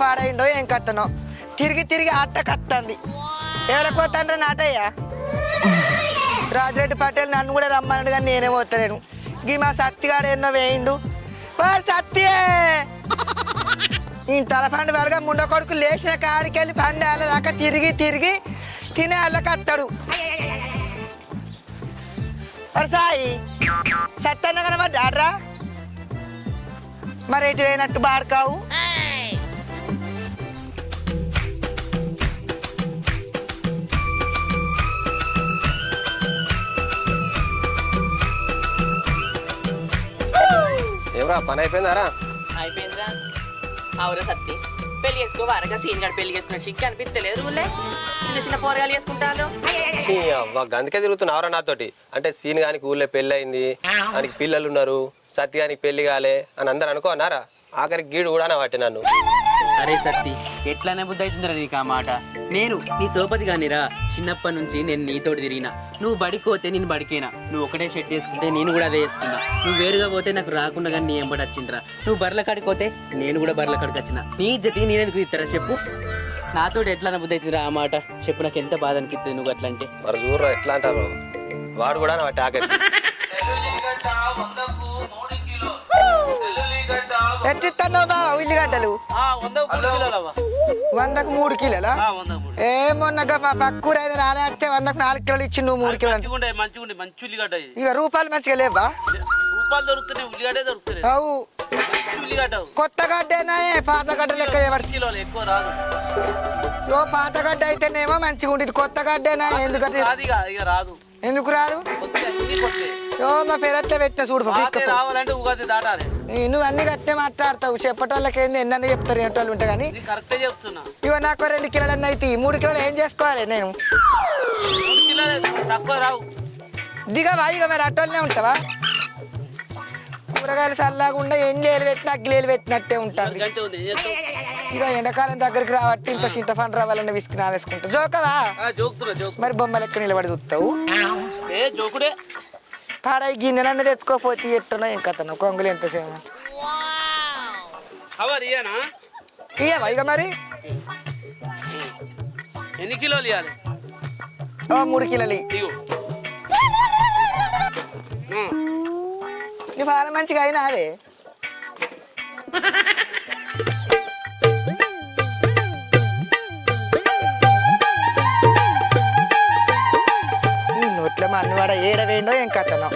పాడైండో ఏం కత్తనో తిరిగి తిరిగి అట్టకత్తంది. ఎవరికి పోతాండ్రా నాటయ్య? రాజిరెడ్డి పటేల్ నన్ను కూడా రమ్మన్నాడు కానీ నేనే పోతలేను. గీ మా సత్తిగాడు ఎన్నో వేయిండు. సత్యే ఈ తలపండు వరగా ముండ కొడుకు లేచిన కాడికి వెళ్ళి పండు దాకా తిరిగి తిరిగి తినే వాళ్ళకి అత్తాడు. సాయి సత్తన్న కనబడ్డాడ్రా? మరి ఎటు పోయినట్టు బార్కావు? ఏమరా పని అయిపోయిందారా? అయిపోయిందా? అవురా సత్తి, పెళ్లి చేసుకో వారగా సీన్ గడు పెళ్లి చేసుకున్న చిక్కి అనిపిస్తలేదు. ఊళ్ళే చిన్న చిన్న పోరగాలు చేసుకుంటాను. గందుకే తిరుగుతున్నావురా నాతోటి. అంటే సీన్ గానికి ఊళ్ళో పెళ్లి అయింది, దానికి పిల్లలు ఉన్నారు, సత్తి గానికి పెళ్లి కాలే అని అందరు అనుకోన్నారా? ఆఖరికి గీడు కూడా అనవాటి నన్ను. అరే సత్తి, ఎట్లానే బుద్ధి అవుతుందిరా నీకు ఆ మాట? నేను నీ సోపతి కానిరా, చిన్నప్పటి నుంచి నేను నీతోటి తిరిగినా. నువ్వు బడికోతే నేను బడికేనా, నువ్వు ఒకటే షర్ట్ వేసుకుంటే నేను కూడా అదే వేసుకున్నా. నువ్వు వేరుగా పోతే నాకు రాకుండా కానీ నీ ఎంబడి వచ్చిందిరా. నువ్వు బర్రెల కాడిపోతే నేను కూడా బర్రెల కాడికి వచ్చిన. నీ జతి నేనెందుకు ఇస్తారా చెప్పు? నాతోటి ఎట్లా బుద్ధి అవుతుందిరా ఆ మాట? చెప్పు, నాకు ఎంత బాధ అనిపిస్తుంది నువ్వు అట్లా అంటే. మరి చూడరా ఎట్లా అంటారు, వాడు కూడా అనవాటి ఆఖరికి. ఎట్టిస్తాను బా ఉల్లిగడ్డలు? 100కు 3 కిలోలా? ఏమొన్నగా మా పక్కూరైన రాలే అంటే 100కు 4 కిలోలు ఇచ్చి నువ్వు 3 కిలోలు. ఇక రూపాయలు మంచిగా లేవా? అవు కొత్త గడ్డేనా పాత గడ్డ లెక్క? పాత గడ్డ అయితేనేమో మంచిగా ఉండేది, కొత్త గడ్డేనా? ఎందుకు రాదు? మా పెరట్లో పెట్టిన చూడు. నువ్వు అన్ని కట్టే మాట్లాడతావు, చెప్పటోళ్ళకి ఏంది ఎన్న చెప్తారు ఏంటోళ్ళు ఉంటా కానీ. ఇగో నాకు 2 కిలోలు అయితే 3 కిలోలు ఏం చేసుకోవాలి నేను? దిగవా ఇక మరి అట్టోళ్ళనే ఉంటావా? కూరగాయలు చల్లకుండా ఎంజేలు పెట్టినా అగ్గిలేలు పెట్టినట్టే ఉంటాను. ఇక ఎండాకాలం దగ్గరికి రాబట్టి ఇంత చింతపండు రావాలని విసికి నావేసుకుంటా. జోకవా? మరి బొమ్మ లెక్క నిలబడి చూస్తావు. పాడాయి గిన్నెలన్నీ తెచ్చుకోపోతే ఎట్టునో ఏం కథను కొంగులు ఎంతసేమో ఇయ్యవా ఇక మరి? ఎన్ని కిలోలు ఇవ్వాలి? 3 కిలోలు. నీ పాల మంచిగా అయినా అదే నోట్ల మా అన్నవాడ ఏడవేయండో ఏం కట్టను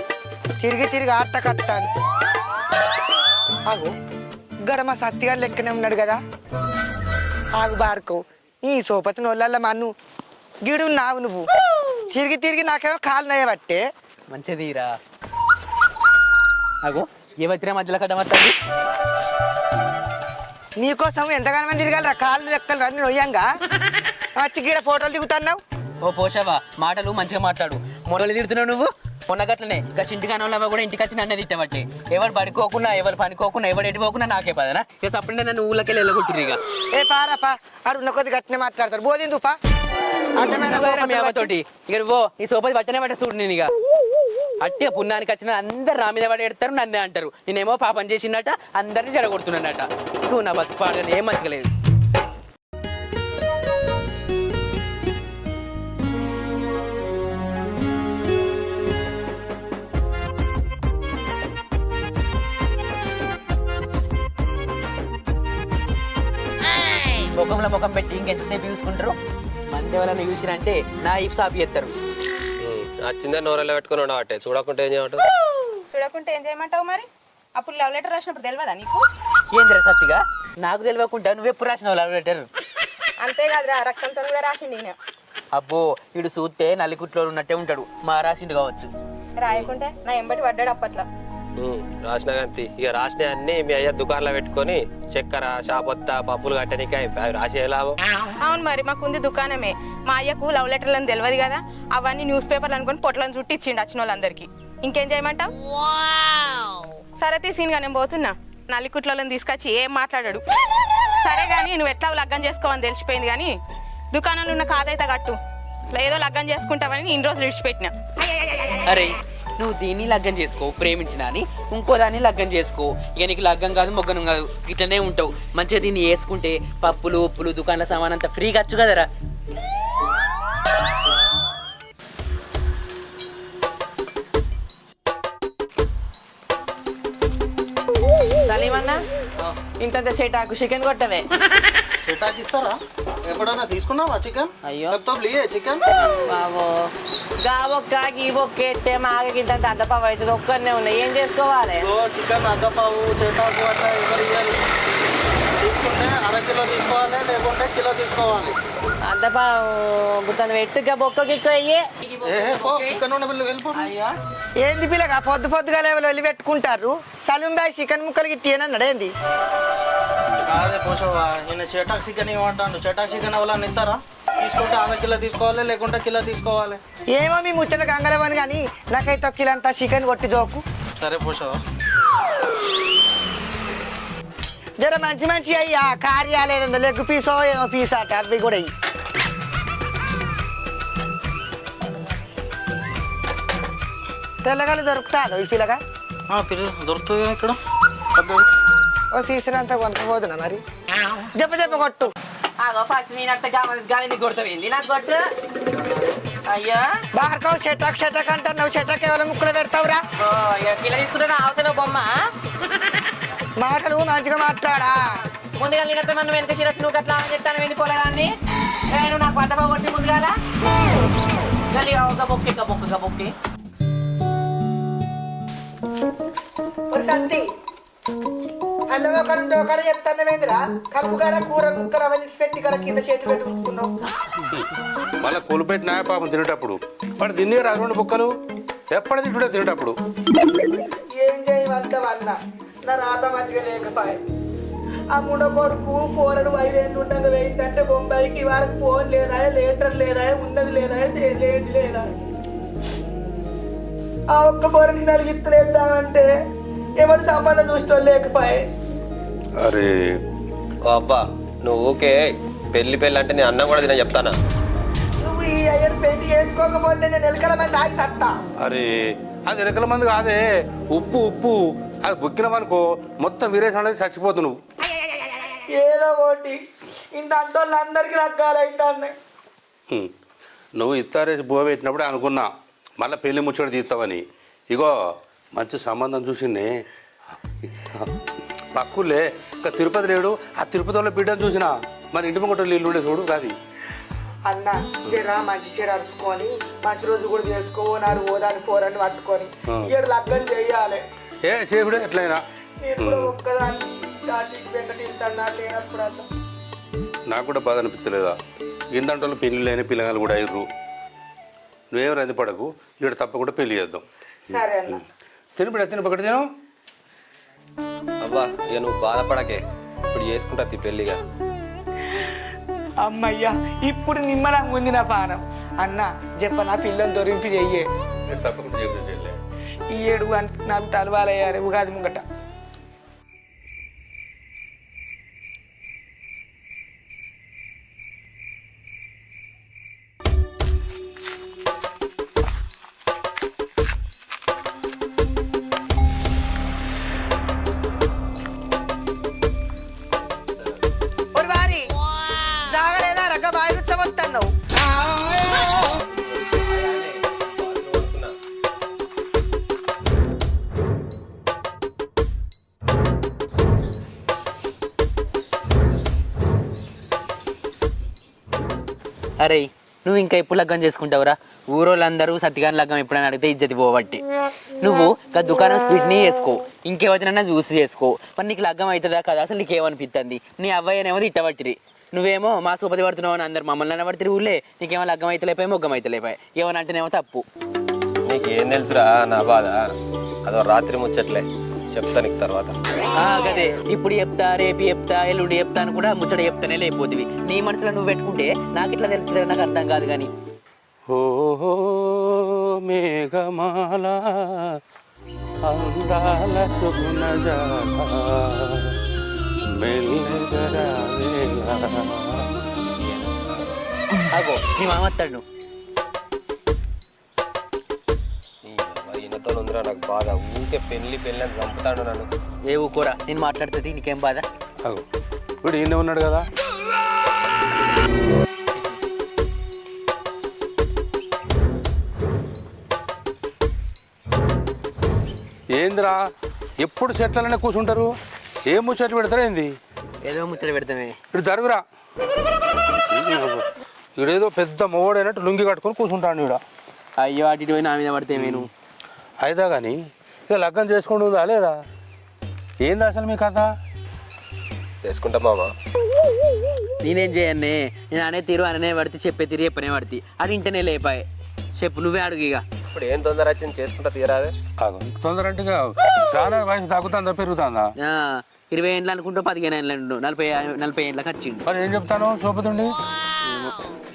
తిరిగి తిరిగి ఆట కట్టాను. ఆగు గడ మా సత్తిగారు లెక్కనే ఉన్నాడు కదా. ఆగు బార్కో ఈ సోపతి నోళ్ళ మా అన్ను గిడు నావు. నువ్వు తిరిగి తిరిగి నాకేమో కాలు నయ్యబట్టే మంచిదిరా. అగో ఏవైతే మధ్యలో కట్టమవుతుంది. నీకోసం ఎంతగానో మంది తిరగాలరా, కాళ్ళు లెక్కలు రన్ని నొయ్యంగా వచ్చి గీడ ఫోటోలు దిగుతున్నావు. ఓ పోషవా, మాటలు మంచిగా మాట్లాడు. మొదలు తిడుతున్నావు నువ్వు. మొన్నగట్లనే గస్ ఇంటికాన వాళ్ళ కూడా ఇంటికి వచ్చి నన్నే తిట్టబట్టి ఎవరు పడుకోకుండా ఎవరు పనుకోకుండా ఎవరు ఎడిపోకుండా నాకే పదనా. ఇక అప్పుడే నన్ను ఊళ్ళకెళ్ళి వెళ్ళగొట్టిరు. ఇక ఏ పారాపా అడు ఉన్న కొద్ది గట్టినే మాట్లాడతారు. బోధిందుపా తోటి ఇక నువ్వు ఈ సోపతి పట్టనే పట్ట చూడు. నేను ఇక అట్టిగా పుణ్యానికి వచ్చిన అందరు నా మీద పడి ఎడతారు, నన్నే అంటారు. నేనేమో పాపం చేసినట్ట అందరినీ చెడగొడుతున్నానట. నువ్వు నా బతుకు పాడని ఏం మంచిగా లేదు. ముఖంలో ముఖం పెట్టి ఇంకెంతసేపు చూసుకుంటారు? మంది ఎవరైనా చూసినంటే నా ఇప్పు సాపి ఎత్తారు. చింద నోరెల్లో పెట్టుకుని ఉండవట్టే, చూడకుంటే ఏం చేయమంటావు? చూడకుంటే ఏం చేయమంటావు? మరి అప్పుడు లవ్ లెటర్ రాసినప్పుడు తెలియదా నీకు? ఏంద్రా సత్తిగా నాకు తెలియకుండా నువ్వెప్పుడు రాసినావు లవ్ లెటర్? అంతేకాదురా, రక్తంతో కూడా రాసిండి. అబ్బో వీడు చూస్తే నల్లికుట్లో ఉన్నట్టే ఉంటాడు, మా రాసిండు కావచ్చు. రాయకుంటే నా ఎంబటి పడ్డాడు అప్పట్లో. రాసిన గంతి ఇక రాసిన అన్ని మీ అయ్య దుకాణంలో పెట్టుకొని చక్కెర షాపత్త పప్పులు కట్టడానికి రాసి లాభం. అవును మరి, మాకుంది దుకాణమే. మా అయ్యకు లవ్ లెటర్లు అని తెలియదు కదా, అవన్నీ న్యూస్ పేపర్లు అనుకొని పొట్లను చుట్టి ఇచ్చిండు వచ్చిన వాళ్ళందరికీ. ఇంకేం చేయమంటావు? సరే తీసిగా నేను పోతున్నా. నల్లికుట్లను తీసుకొచ్చి ఏం మాట్లాడాడు. సరే కానీ నువ్వు ఎట్లా లగ్గం చేసుకోవని తెలిసిపోయింది. కానీ దుకాణంలో ఉన్న కాదైతే కట్టు, ఏదో లగ్గం చేసుకుంటావని ఇన్ని రోజులు విడిచిపెట్టినా. అరే నువ్వు దీన్ని లగ్గం చేసుకో ప్రేమించిన అని, ఇంకో దాన్ని లగ్గం చేసుకో. ఇక నీకు లగ్గం కాదు మొగ్గనం కాదు, ఇట్లనే ఉంటావు. మంచిగా దీన్ని వేసుకుంటే పప్పులు ఉప్పులు దుకాణాల సామాన్ అంతా ఫ్రీగా వచ్చు కదరా. సలీమన్నా ఇంత సేటాకు చికెన్ కొట్టవే. చికెన్ ఇస్తారా? ఎప్పుడన్నా తీసుకున్నావా చికెన్? అయ్యో చికెన్ బాబో గా ఒక్క గీ ఒక్క ఎట్టే మాగకి ఇంత అద్దపావు అవుతుంది, ఒక్కనే ఉన్నాయి, ఏం చేసుకోవాలి? చికెన్ అద్దపావు చెటాకు అట్లా ఎవరు ఇవ్వాలి? తీసుకుంటే అరకిలో తీసుకోవాలి, లేకుంటే కిలో తీసుకోవాలి. అద్దపావు తను పెట్టుగా బొక్కకి ఎక్కువ చికెన్ వెళ్ళిపో. ఏంది పిల్లగా పొద్దు పొద్దుగా వెళ్ళి పెట్టుకుంటారు. సలీం బాయ్ చికెన్ ముక్కలు గిట్టి అన్నాడు ఏంది? అదే పోషవా, నేను చెటాక్ చికెన్ ఇవ్వమంటాను. చెటాక్ చికెన్ ఎవరన్నా ఇస్తారా? తీసుకుంటే అరకిలో తీసుకోవాలి, లేకుంటే కిలో తీసుకోవాలి. ఏమో మీ ముచ్చట గంగలవని కానీ నాకైతే కిలంతా చికెన్ కొట్టి జోకు. సరే పోషవా. జర మంచి మంచి అయ్యా కార్యాలేదో లెగ్ పీసో ఏమో పీస్ అట అవి కూడా అయ్యి. తెల్లగాలు దొరుకుతాదో ఈ పిల్లగా? దొరుకుతుంది ఇక్కడ. ఓ సీసన్ అంతా కొనుక్కోపోతున్నా మరి. చెప్ప చెప్ప కొట్టు. ఫస్ట్ నేను గాలిని కొడతావేంది నాకు కొట్టు. అయ్యా బార్కవ్ షటక్ షటక్ అంటున్నావు, షటక్ ఎవరు ముక్కలు పెడతావురా? కిలో తీసుకుంటున్నా అవతల బొమ్మ. మాటలు మంచిగా మాట్లాడా. ముందుగా నేను మనం వెనక చిరట్టు నువ్వు అట్లా చెప్తాను ఏంది పోలేదాన్ని. నేను నాకు పంట కొట్టి ముందుగా బొక్కి బొక్కి బొక్కి సంతి అన్నం ఒకటి చెప్తానేంద్రా, కలుపు కాడ కూర కుక్కలు అవన్నీ పెట్టి కాడ కింద చేతులు పెట్టి ఉంచుకున్నావు. మళ్ళీ కొలుపెట్టి నాయ పాపం తినేటప్పుడు వాడు తినే రా 2 బుక్కలు ఎప్పటి తింటుండే తినేటప్పుడు. ఏం చేయమంటావన్న, నా రాత మంచిగా లేకపోయే. ఆ మూడో కొడుకు ఫోన్ 5 ఏళ్ళు ఉండదు వేయిందంటే బొంబాయికి వారికి ఫోన్ లేదా, లేటర్ లేదా, ఉన్నది లేదా, లేదు లేదా. ఆ ఒక్క ఫోన్కి నలిగిత్తలేద్దామంటే ఎవరు సంబంధం చూసుకో లేకపోయే. అరే అబ్బా నువ్వు ఓకే పెళ్లి అంటే నేను అన్నం కూడా తిన చెప్తానా? నువ్వు ఈ అయ్యను పెళ్లి చేసుకోకపోతే నేను ఎలకల మంది ఆగి తత్తా. అరే అది ఎనకల మంది కాదే, ఉప్పు ఉప్పు అది బుక్కినవనుకో మొత్తం వీరేసి అనేది చచ్చిపోతు నువ్వు. ఏదో ఒకటి ఇంత అంటోళ్ళు అందరికీ లగ్గాలు అవుతాయి. నువ్వు ఇస్తారేసి బువ పెట్టినప్పుడే అనుకున్నా మళ్ళీ పెళ్లి ముచ్చట తీస్తావని. ఇగో మంచి సంబంధం చూసిండే పక్కులే ఇంకా తిరుపతి లేడు, ఆ తిరుపతిలో బిడ్డను చూసినా మన ఇంటి ముంగట ఇల్లు ఉండే చూడు కాదు. అన్న జర మంచి చీర అరుచుకొని మంచి రోజు కూడా చేసుకోనాడు ఓదాని పోరని పట్టుకొని ఇక్కడ లగ్గం చెయ్యాలి. ఏ చేపుడే ఎట్లయినా నేను కూడా ఒక్కదాన్ని దాటికి వెంకటిస్తాను లేనప్పుడు అట్లా. నాకు కూడా బాధ అనిపించలేదా? ఇందంటోళ్ళు పెళ్లి లేని పిల్లగాలు కూడా అయ్యారు. నువ్వేం రంది పడకు, ఇక్కడ తప్పకుండా పెళ్లి చేద్దాం. సరే అన్న. తిని ఒకటి తిను. అబ్బా ఇక నువ్వు బాధపడకే, ఇప్పుడు చేసుకుంటా పెళ్లిగా. అమ్మయ్యా ఇప్పుడు నిమ్మలంగా ఉంది నా పానం. అన్న చెప్ప నా పిల్లని దొరికి చెయ్యే. తప్పకుండా చేయాలి. ఈ 7 నాకు తలవాలయ్యాలి ఉగాది ముంగట. జాగలేదా రగ్గ బాయి రుచ్చబోతున్నావు. అరే నువ్వు ఇంకా ఎప్పుడు లగ్గం చేసుకుంటావురా? ఊరోళ్ళందరూ సత్తిగాని లగ్గం ఎప్పుడైనా అడిగితే ఇజ్జతి పోవట్టి. నువ్వు ఇంకా దుకాణం స్వీట్ని చేసుకో, ఇంకేవైనా జ్యూస్ చేసుకో. మరి నీకు లగ్గం అవుతుందా కదా? అసలు నీకేమనిపిస్తుంది? నీ అవ్వయ్యనేమో ఇట్టబట్టిరి, నువ్వేమో మా సూపతి పడుతున్నావు అని అందరు మమ్మల్ని అనబడితే ఊళ్ళే. నీకేమో లగ్గం అయితే లేపాయి, మొగ్గం అయితే లేపాయి, ఏమని అంటేనేమో తప్పు. నీకేం తెలుసురా నా బాధ? అదో రాత్రి ముచ్చట్లే, చెప్తా నీకు తర్వాత. కదే ఇప్పుడు చెప్తా, రేపు చెప్తా, ఎల్లుండి చెప్తా అని కూడా ముచ్చట చెప్తానే లేకపోతుంది. నీ మనసులో నువ్వు పెట్టుకుంటే నాకు ఇట్లా తెలుస్తుంది, నాకు అర్థం కాదు. కానీ ఓహో మేఘమాల అందాల అగో నీ మామత్తాడు. ఈయన ఈయనతో ఉందిరా నాకు బాధ. ఊరికే పెళ్లి అని చంపుతాడు నన్ను. ఏ ఊకోరా, నేను మాట్లాడుతుంది నీకేం బాధ? అగో ఇప్పుడు ఈయన ఉన్నాడు కదా. ఏందిరా ఎప్పుడు చెట్లనే కూర్చుంటారు? ఏం ముచ్చట్లు పెడతారా ఏంది? ఏదో ముచ్చట పెడతామే. ఇప్పుడు దరువురా, ఈడేదో పెద్ద మొగోడైనట్టు లుంగి కట్టుకొని కూర్చుంటాను ఈడ. అయ్యో అటు ఇటు పోయి నా మీద పడితే నేను అయిదా కానీ ఇక లగ్గం చేసుకుంటూ ఉందా లేదా? ఏంది అసలు మీ కథ? చేసుకుంటా మామ. నేనేం చేయన్నే, నేను అనే తీరు అననే పడితే చెప్పే తీరు చెప్పనే పడితే అది ఇంటనే లేపాయి. చెప్పు, నువ్వే అడుగు ఇక. ఇప్పుడు ఏం తొందర వచ్చింది, చేసుకుంటా తీరాదే. తొందర అంటే చాలా వయసు తగ్గుతుందా పెరుగుతుందా? 20 ఏళ్ళు అనుకుంటూ 15 ఏళ్ళు అంటు 40 ఏళ్ళకి వచ్చిండు. మరి ఏం చెప్తాను సోపతుండి?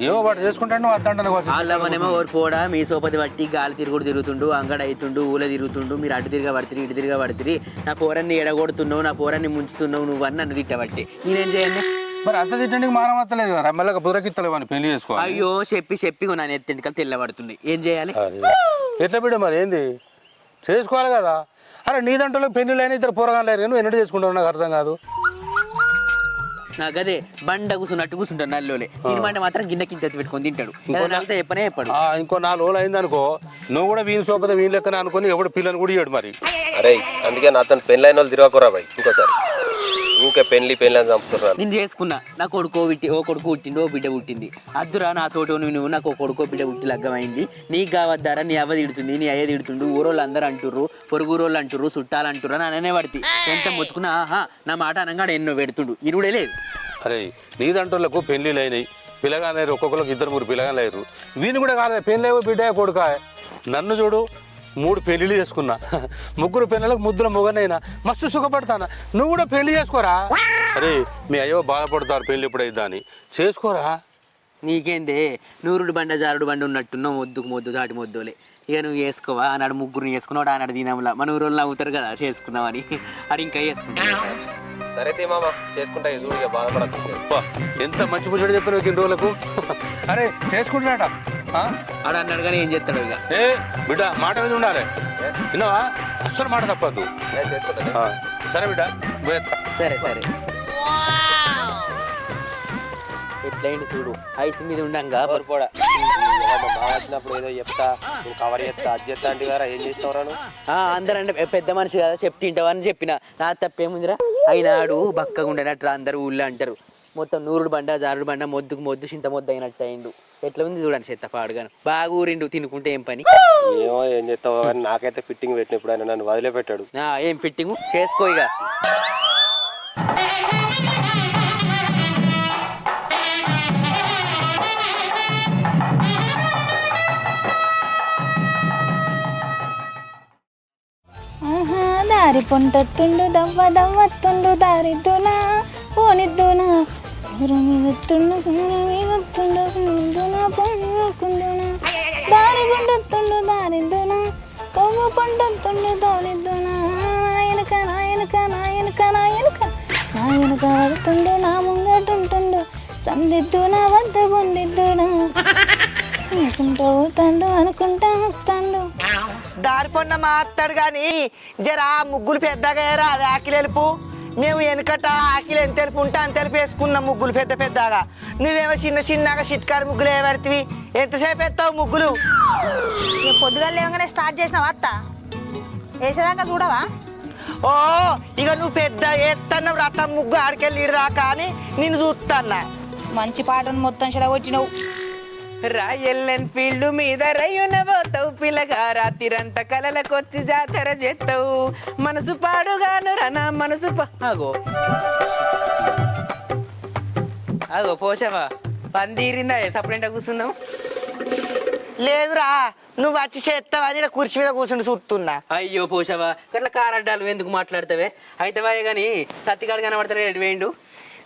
ఏమో వాడు చేసుకుంటాను వద్దంటాను. వాళ్ళమనేమో ఓడిపోడా మీ సోపతి బట్టి గాలి తిరుగుడు తిరుగుతుండు, అంగడ అవుతుండు, ఊళ్ళో తిరుగుతుండు. మీరు అటు తిరిగా పడుతుంది, ఇటు తిరిగా పడుతుంది. నా పోరాన్ని ఎడగొడుతున్నావు, నా పోరాన్ని ముంచుతున్నావు నువ్వు అని నన్ను తిట్టబట్టి నేనేం చేయండి? మరి అంత తిట్టడానికి మానం వస్తలేదు కదా, మెల్లగా బుర్రకిత్తలేవు అని పెళ్లి చేసుకో. అయ్యో చెప్పి నన్ను ఎత్తింటికలు తెల్లబడుతుంది. ఏం చేయాలి? ఎట్లా బిడ్డ మరి ఏంది చేసుకోవాలి కదా. అరే నీ దాంట్లో పెళ్లిళ్ళైనా ఇద్దరు పోరగాలు లేరు, నువ్వు ఎన్నడూ చేసుకుంటావు నాకు అర్థం కాదు. నాకు అదే బండ కూర్చున్నట్టు కూర్చుంటాడు నల్లోలే. తినమంటే మాత్రం గిన్నె కింద పెట్టుకొని తింటాడు. ఇంకో చెప్పనే చెప్పాడు. ఇంకో 4 రోజులు అయింది అనుకో, నువ్వు కూడా వీని సోపత వీని లెక్కనే అనుకుని ఎవడు పిల్లని కూడా ఇయ్యాడు మరి. అరే అందుకే నాతో పెళ్ళైన వాళ్ళు తిరగకురా బాయ్. ఇంకోసారి ఊకే పెళ్లి అని చంపుతున్నారు. నేను చేసుకున్నా, నా కొడుకు ఓ కొడుకు పుట్టింది, ఓ బిడ్డ పుట్టింది. అద్దురా నా తోట నువ్వు నాకు ఓ కొడుకో బిడ్డ పుట్టి లగ్గమైంది. నీకు కావద్దారా, నీ అవ్వ తిడుతుంది, నీ అయ్య తిడుతుండు, ఊరోళ్ళు అందరూ అంటుర్రు, పొరుగురోళ్ళు అంటుర్రు, చుట్టాలు అంటుర్రు అని అననే పడితే ఎంత మొత్తుకున్నా నా మాట అనగాడు ఎన్నో పెడుతుండు. ఇరుడే లేదు. అరే నీ దాంట్లోకి పెళ్లిళ్ళు అయినాయి, పిల్లగాలేరు, ఒక్కొక్కరికి 2-3 పిల్లగాలేరు. వీని కూడా కాలేదు పెళ్ళేవో బిడ్డ కొడుక. నన్ను చూడు, 3 పెళ్ళిళ్ళు చేసుకున్నా, 3 పిల్లలకు ముద్దుల మొగనైనా మస్తు సుఖపడతానా. నువ్వు కూడా పెళ్లి చేసుకోరా. అరే మీ అయ్యో బాధపడతారు పెళ్ళి ఎప్పుడైద్దా అని, చేసుకోరా. నీకేందే నూరుడు బండ జారుడు బండ ఉన్నట్టున్నావు, మొద్దుకు మొద్దు దాటి మొద్దులే. ఇక నువ్వు చేసుకోవా? ఆనాడు 3 చేసుకున్నాడు, ఆనాడు దినంలా మన ఊరోళ్ళు అవుతారు కదా చేసుకుందామని. అది ఇంకా చేసుకుంటా. సరే మామ చేసుకుంటా, చూడు బాధపడదు. ఎంత మంచి ముచ్చట చెప్పిన 2 రోజులకు. అరే చేసుకుంటున్నాట ఆడ అన్నాడు కానీ ఏం చేస్తాడు ఇక. ఏ బిడ్డ మాట మీద ఉండాలి, విన్నావా? అస్సలు మాట తప్పద్దు. చేసుకుంటా. సరే బిడ్డ సరే ఎట్లయింది చూడు, ఐస్ మీద ఉండంగా పొరపోడా. వచ్చినప్పుడు ఏదో చెప్తా, నువ్వు కవర్ చేస్తా, అది చేస్తా అంటే కదా ఏం చేస్తావు? అందరంటే పెద్ద మనిషి కదా చెప్తింటావని చెప్పిన. నా తప్పేముందిరా, అయినాడు బక్కగా ఉండేనట్టు అందరూ ఊళ్ళో అంటారు. మొత్తం నూరుడు బండ జారుడు బండ మొద్దుకు మొద్దు చింత మొద్దు అయినట్టు అయిండు. ఎట్లా ఉంది చూడండి చెత్త పాడుగాను. బాగా ఊరిండు తినుకుంటే ఏం పని. ఏమో ఏం చేస్తావు కానీ నాకైతే ఫిట్టింగ్ పెట్టినప్పుడు ఆయన నన్ను వదిలిపెట్టాడు. ఏం ఫిట్టింగ్ చేసుకో ఇక. దారి పొంటట్టుండు దవ్వ దవ్వత్తుండు దారిద్దునా పోనిద్దునా దారి పొంటొత్తుండు దారిద్దునా కొవ్వు పొంటొత్తుండు దోనిద్దునా నాయనక నాయనక నాయనక నాయనక నాయనక వడుతుండు నా ముంగటుంటుండు సందిద్దునా వద్ద పొందిద్దునా అనుకుంటూ పోతాండు అనుకుంటా వస్తాండు. దారి పొన్న మాట్లాడు కానీ జరా ముగ్గులు పెద్దగా ఏరా, అది ఆకిలి ఎలుపు. మేము వెనకట ఆకిలి ఎంత తెలుపు ఉంటే అంత తెలుపు వేసుకున్నాం ముగ్గులు పెద్దగా. నువ్వేమో చిన్నగా చిట్కారు ముగ్గులు వేయబడితివి. ఎంతసేపు వేస్తావు ముగ్గులు? పొద్దుగా లేవగానే స్టార్ట్ చేసినావా అత్త? వేసేదాకా చూడవా? ఓ ఇక నువ్వు పెద్ద వేస్తున్నావు రథం ముగ్గు ఆడికెళ్ళి ఇడదాకా అని నిన్ను చూస్తున్నా. మంచి పాటను మొత్తం చెడగొచ్చినావు. రాయల్ ఎన్ఫీల్డ్ మీద రయ్యున పోతావు పిల్లగా, రాత్రిరంతా కలలకొచ్చి జాతర చేస్తావు. మనసు పాడుగాను రనా మనసు అగో పోషవా పందిరిందా సపరేట్గా కూర్చున్నావు? లేదురా, నువ్వు వచ్చి చేస్తావని కుర్చీ మీద కూర్చుని చూస్తున్నా. అయ్యో పోషవా గట్లా కారడ్డాలు ఎందుకు మాట్లాడతావే? అయితే వాయే కానీ సత్తిగాడు కనబడతాడు ఎటు వేయండు.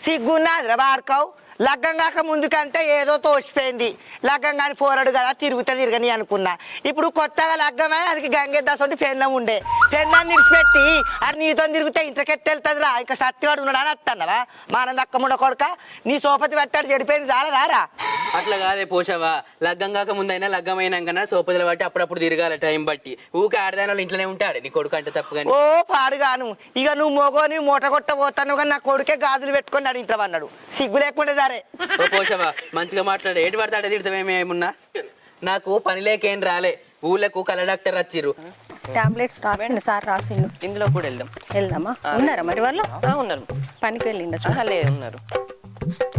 సిగ్గున్నాదిరా బార్కవ్, లగ్గం కాక ముందుకంటే ఏదో తోసిపోయింది. లగ్గం కానీ పోరాడు కదా తిరగని అనుకున్నా. ఇప్పుడు కొత్తగా లగ్గమై ఆయనకి గంగెద్దాసంటే పెన్నం ఉండే. పెన్నాన్ని నిడిచిపెట్టి అది నీతో తిరిగితే ఇంతకెత్తి వెళ్తుందిరా. ఇంకా సత్యవాడు ఉన్నాడు అని వస్తున్నావా? మానం దక్కముండ కొడుక నీ సోపతి పెట్టాడు చెడిపోయింది చాలదారా? అట్లా కాదే పోషవా, లగ్గం కాక ముందైనా లగ్గం అయినాకన్నా సోపతులు బట్టి అప్పుడప్పుడు తిరగాలి టైం బట్టి. ఊకే ఆడదాని వాళ్ళు ఇంట్లోనే ఉంటాడు నీ కొడుకు అంటే తప్పు కానీ. ఓ పాడుగాను ఇక నువ్వు మొగోని మూట కొట్ట పోతాను కానీ నా కొడుకే గాజులు పెట్టుకొని అడిగింటావు అన్నాడు. సిగ్గు లేకుండా సరే. ఓ పోషవా మంచిగా మాట్లాడు, ఏటి పడతాడే తిడతామేమేమున్నా. నాకు పని లేకేం రాలే, ఊళ్ళకు కళ్ళ డాక్టర్ వచ్చిర్రు. టాబ్లెట్స్ రాసిండు సార్, రాసిండు. ఇందులో కూడా వెళ్దామా? ఉన్నారా మరి వాళ్ళు? ఉన్నారు. పనికి వెళ్ళిండ లేదు ఉన్నారు.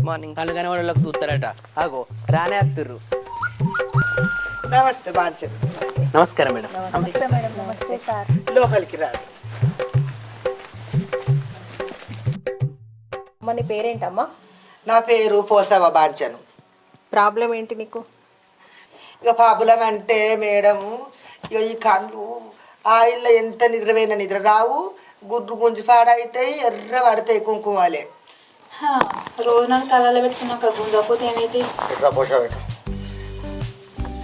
మార్నింగ్ కళ్ళు కనబడే వాళ్ళకి చూస్తారట. ఆగో రానే వస్తుర్రు. నమస్తే బాగా నమస్కారం మేడం. నమస్తే సార్. లోపలికి రా. నీ పేరేంటమ్మా? నా పేరు పోసవ బాంచను. ప్రాబ్లం ఏంటి నీకు? ఇక ప్రాబ్లం అంటే మేడం ఇక ఈ కళ్ళు ఆయిల్లో ఎంత నిద్రపోయిన నిద్ర రావు, గుడ్డు గుంజి పాడైతాయి, ఎర్ర పడతాయి కుంకుమాలే. రోజు నన్ను కళ్ళలో పెట్టుకున్నాక గుంజకపోతే ఏమైతే?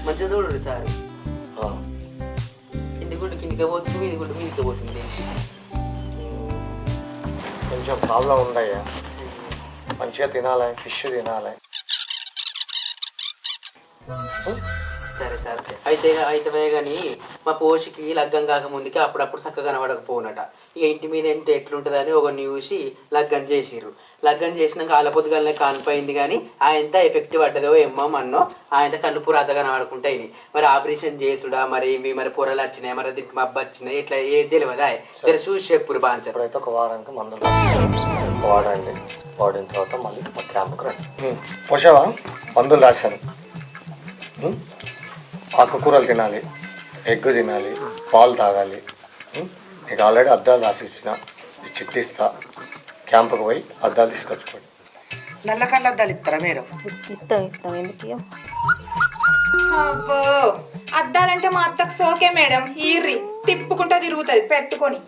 మంచిగా చూడరు సార్. ఇది గుడ్డు కిందికి పోతుంది, ఇది గుడ్డు మీదికి పోతుంది. కొంచెం ప్రాబ్లం ఉన్నాయా? మంచిగా తినాలి, ఫిష్ తినాలి. సరే సార్ అయితే కానీ మా పోషికి లగ్గం కాక ముందుకి అప్పుడప్పుడు చక్కగా కనబడకపోనట. ఇక ఇంటి మీద ఏంటి ఎట్లుంటుందని ఒక చూసి లగ్గం చేసిర్రు. లగ్గం చేసినాక ఆలపొద్దుగానే కానిపోయింది కానీ ఆయన ఎఫెక్ట్ పడ్డదో ఏమో మన్నో ఆయన కళ్ళు పురాతగా కనబడుకుంటాయి. మరి ఆపరేషన్ చేసుడా, మరి ఇవి మరి పొరలు వచ్చినాయి, మరి దీనికి మబ్బు వచ్చినాయి, ఇట్లా ఏది తెలియదా? చూసి చెప్పురు బాగా. ఇప్పుడైతే ఒక వారానికి మందులు వాడండి. వాడిన తర్వాత మళ్ళీ మా క్యాంప్కి రండి. పోషావా మందులు రాశాను. ఆకుకూరలు తినాలి, ఎగ్ తినాలి, పాలు తాగాలి. నీకు ఆల్రెడీ అద్దాలు రాసి ఇచ్చిన, చిట్టిస్తా. క్యాంపుకి పోయి అద్దాలు తీసుకొచ్చుకోండి. నల్ల కళ్ళ అద్దాలు ఇస్తారా మీరు? ఇస్తాం ఎందుకు? అబ్బో అద్దాలంటే మా అత్తకు సోకే మేడం. ఈర్రి తిప్పుకుంటా తిరుగుతుంది పెట్టుకొని.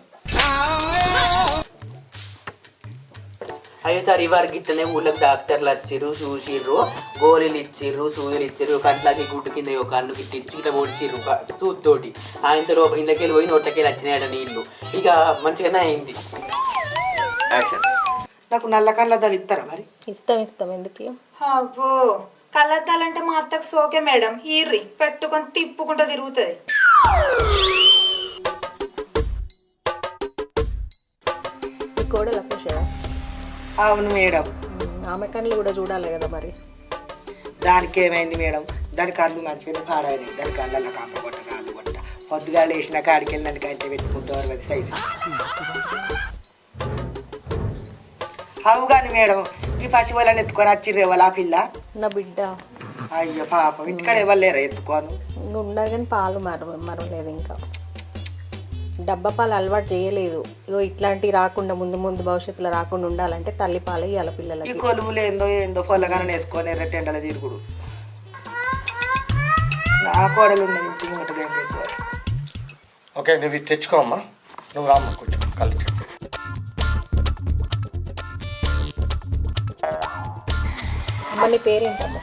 అయ్యో సార్ ఇవారికి ఇట్లనే ఊళ్ళకి డాక్టర్లు వచ్చిర్రు, చూసిర్రు, గోళీలు ఇచ్చిర్రు, సూదులు ఇచ్చిర్రు, కంట్లకి గుడ్డు కింద ఒక కన్ను గిట్టి ఇచ్చి ఇట్లా పొడిచిర్రు సూత్తోటి. ఆయనతో ఇళ్ళకెళ్ళి పోయి నోట్లకెళ్ళి వచ్చినాయట నీళ్ళు. ఇక మంచిగానే అయింది. నాకు నల్ల కళ్ళ అద్దాలు ఇస్తారా మరి? ఇస్తాం ఎందుకు? అబ్బో కళ్ళద్దాలంటే మా అత్తకు సోకే మేడం. ఈర్రి పెట్టుకొని తిప్పుకుంటా తిరుగుతుంది. కోడల పోషవా? అవును మేడం. ఆమె కళ్ళు కూడా చూడాలి కదా మరి. దానికి ఏమైంది మేడం? దాని కళ్ళు మంచిగానే పాడాయి. దాని కళ్ళల్లో కాప కొట్ట కాళ్ళు కొట్ట పొద్దుగా లేచిన కాడికి వెళ్ళి నన్ను గంట పెట్టుకుంటారు అది సైజు. అవు కానీ మేడం ఈ పసి వాళ్ళని ఎత్తుకొని వచ్చిర్రు ఎవరు? ఆ పిల్ల నా బిడ్డ. అయ్యో పాపం ఇంటికాడ ఎవరు లేరా ఎత్తుకోను? ఉన్నారు కానీ పాలు మరవలేదు. ఇంకా డబ్బా పాలు అలవాటు చేయలేదు. ఇగో ఇట్లాంటివి రాకుండా ముందు భవిష్యత్తులో రాకుండా ఉండాలంటే తల్లి పాలు ఇవ్వాలి ఈ పిల్లలకి. కొలువులు ఏందో పొల్లగానే వేసుకొని ఎర్రటెండల తిరుగుడు. నా కోడలు ఉన్నది ఇంటి ముంగట. ఓకే నువ్వు ఇది తెచ్చుకోమ్మా. నువ్వు రామ్మ కొంచెం కళ్ళు చెప్పి. అమ్మ నీ పేరేంటమ్మా?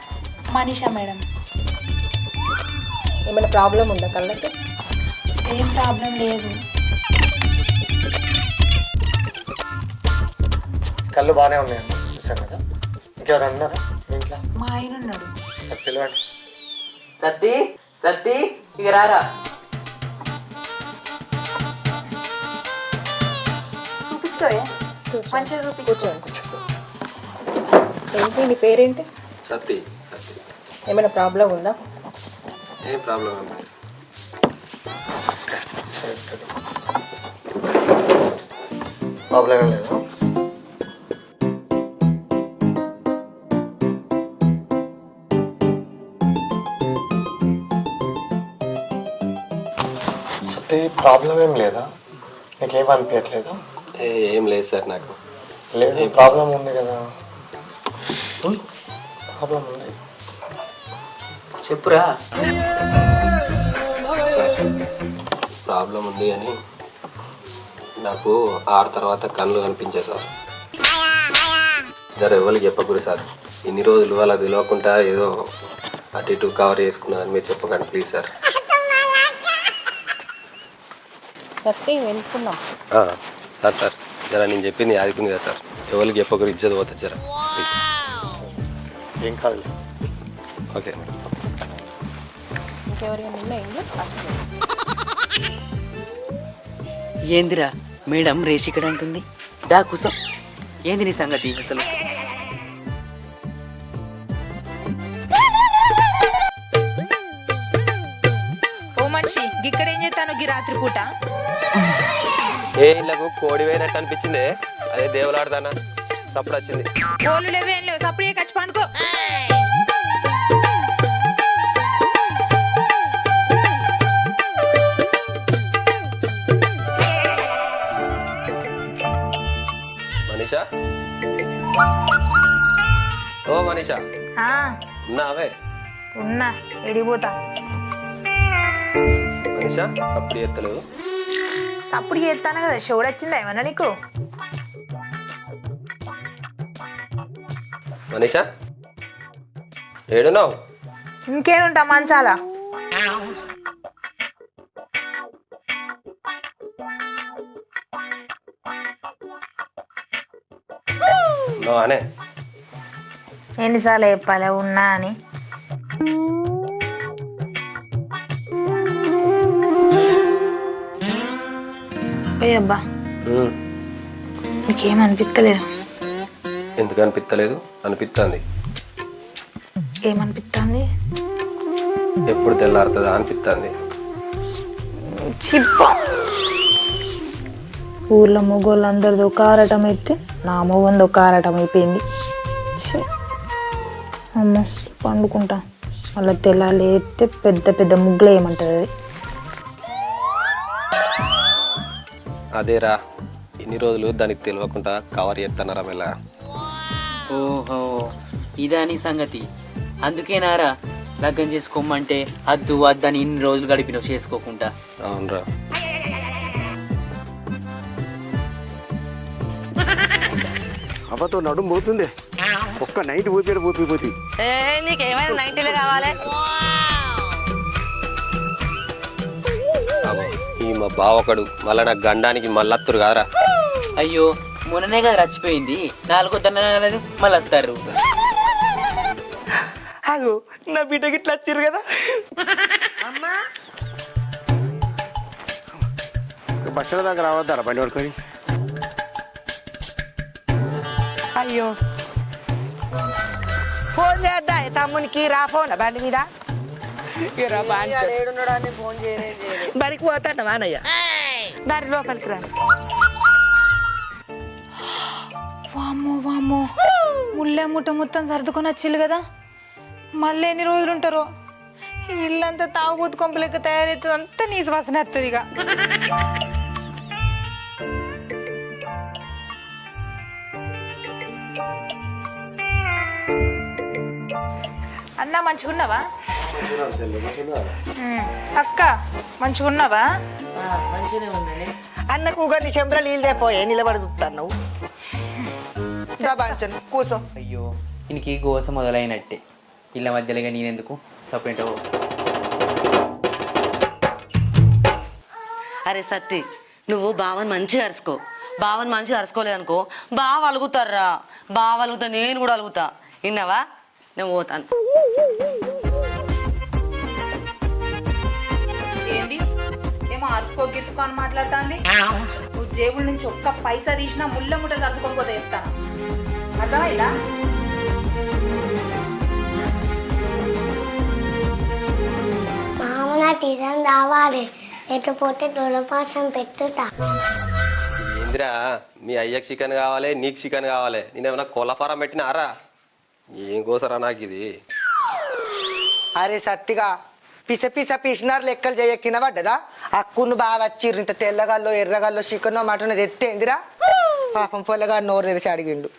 మనీషా మేడం. ఏమైనా ప్రాబ్లం ఉందా కళ్ళకి? ఏం ప్రాబ్లం లేదు. కళ్ళు బాగానే ఉన్నాయమ్మా, చూసాను కదా. ఇంకెవరు అన్నారా మీ ఇంట్లో? మా ఆయన ఉన్నాడు. పిలవండి. సత్తి ఇక రారా. చూపిస్తావే మంచిగా చూపించు. ఏంటి నీ పేరేంటి? సత్తి. ఏమైనా ప్రాబ్లం ఉందా? ఏం ప్రాబ్లం అమ్మా? ప్రాబ్లం ఏం లేదు. సత్తి ప్రాబ్లం ఏం లేదా? నీకేం అనిపించట్లేదు? ఏం లేదు సార్ నాకు. లేదు ప్రాబ్లం ఉంది కదా. ప్రాబ్లం ఉంది చెప్పురా. ప్రాబ్లం ఉంది అని నాకు 6 తర్వాత కళ్ళు కనిపించాయి సార్. జర ఎవరికి చెప్పకూడదు సార్. ఇన్ని రోజులు అలా తెలియకుండా ఏదో అటు ఇటు కవర్ చేసుకున్నాను మీరు చెప్పకండి ప్లీజ్ సార్. సత్తి వెళ్తున్నాం. సార్ సార్ జరా నేను చెప్పింది ఆదుకుంది కదా సార్, ఎవరికి చెప్పకరు ఇజ్జత్ పోతుంది జరా ప్లీజ్. ఏం కాదు. ఓకే ఇంకెవరైనా ఉన్నాయండి? ఏందిరా మేడం రేష్ ఇక్కడ అంటుంది, దా కూసో. ఏంది నీ సంగతి అసలు? ఓ మనిషి ఇక్కడ ఏం చేస్తాను గీ రాత్రి పూట? ఏ ఇళ్ళకు కోడి వేయనట్టు అనిపించింది, అదే దేవులాడతానా తప్పుడు వచ్చింది. కోళ్ళు లేవేం లేవు, సప్పుడు ఖర్చు పండుకో. మనీషా, ఓ మనీషా ఉన్నావే? ఉన్నా, ఎడిపోతా. మనీషా అప్పుడు ఎత్తలేవు. అప్పుడు చేస్తాను కదా, షోడ్ వచ్చిందా ఏమన్నా నీకు? మనీషా ఏడున్నావు? ఇంకేడుంటా మంచాలా. అనే ఎన్నిసార్లు చెప్పాలి ఉన్నా అని? అబ్బా నీకేమనిపిస్తలేదు? ఎందుకు అనిపిస్తలేదు? అనిపిస్తుంది. ఏమనిపిస్తుంది? ఎప్పుడు తెల్లారుతుందా అనిపిస్తుంది. చిప్ప ఊర్లో మొగోళ్ళందరిదో కారటం అయితే నా మొగందో కారటం అయిపోయింది. అమ్మ పండుకుంటా, మళ్ళీ తెల్లాలి ఎత్తే పెద్ద పెద్ద ముగ్గులు ఏమంటుంది అది. అదేరా ఇన్ని రోజులు దానికి తెలియకుండా కవర్ చేస్తున్నారా మెల్ల. ఓహో ఇదా నీ సంగతి? అందుకేనారా లగ్గం చేసుకోమంటే అద్దు అద్దని ఇన్ని రోజులు గడిపినావు చేసుకోకుండా? అవునరా. అబ్బతో నడుము పోతుంది, ఒక్క నైట్ పోతే నీకేమైనా నైన్టీలే కావాలి? ఈ మా బావకడు మళ్ళా నాకు గండానికి మళ్ళత్తురు కాదరా. అయ్యో మొన్ననే కదా రచ్చిపోయింది, 4వ దన్నలేదు మళ్ళీ వస్తారు. అగో నా బిడ్డకి ఇట్లా వచ్చిర్రు కదా. బస్ స్టాండ్ దాకా రావద్దారా బండి పడుకొని? అయ్యో ఫోన్ చేద్దా తమ్మునికి, రా ఫోన్ బండి మీద. బడికి పోతాను వానయ్య, దాని లోపలికి రా. వామ్మో వామ్మో, ముళ్ళే ముట్ట మొత్తం సర్దుకొని వచ్చిల్లు కదా. మళ్ళీ ఎన్ని రోజులు ఉంటారో. ఇల్లంతా తాగుబోతు కొంపలెక్క తయారవుతుంది, అంతా నీసు వాసన వస్తుంది ఇక. అన్నా మంచిగున్నావా? అక్క మంచిగున్నావా? అన్నకు ఊగని చెంబర నీళ్ళు తెపోయే, నిలబడి చూస్తాను నువ్వు. బాంచను కూసం. అయ్యో ఇంటికి గోస మొదలైనట్టే, ఇళ్ళ మధ్యలోగా నేనెందుకు సపరేట్. అరే సత్తి, నువ్వు బావని మంచిగా అరుసుకో. బావని మంచిగా అరుసుకోలేదనుకో బావ అలుగుతారా. బావ అలుగుతా, నేను కూడా అలుగుతా. విన్నావా? నేను పోతాను. ఏంది ఏమో అరుసుకో గిరుసుకో అని మాట్లాడుతుంది? నువ్వు జేబుల నుంచి ఒక్క పైసా తీసినా ముళ్ళ ముట్ట సర్దుకొని పోతే చెప్తాను, అర్థమైందా? మామ టీచర్ రావాలి, లేకపోతే దొరపాసం పెట్టుతా. ఏందిరా మీ అయ్యకి చికెన్ కావాలి, నీకు చికెన్ కావాలి, నేనేమన్నా కోళ్ళ పెట్టినారా? ఏం కోసరా నాకు ఇది? అరే సత్తిగా పిస పిస పిసినారు లెక్కలు చేయక్కిన పడ్డదా? అక్కును బాగా వచ్చిర్రు, ఇంత తెల్లగాల్లో ఎర్రగాల్లో చికెన్ మటన్ తెత్తేందిరా? పాపం పొల్లగా నోరు తెరిచి అడిగిండు.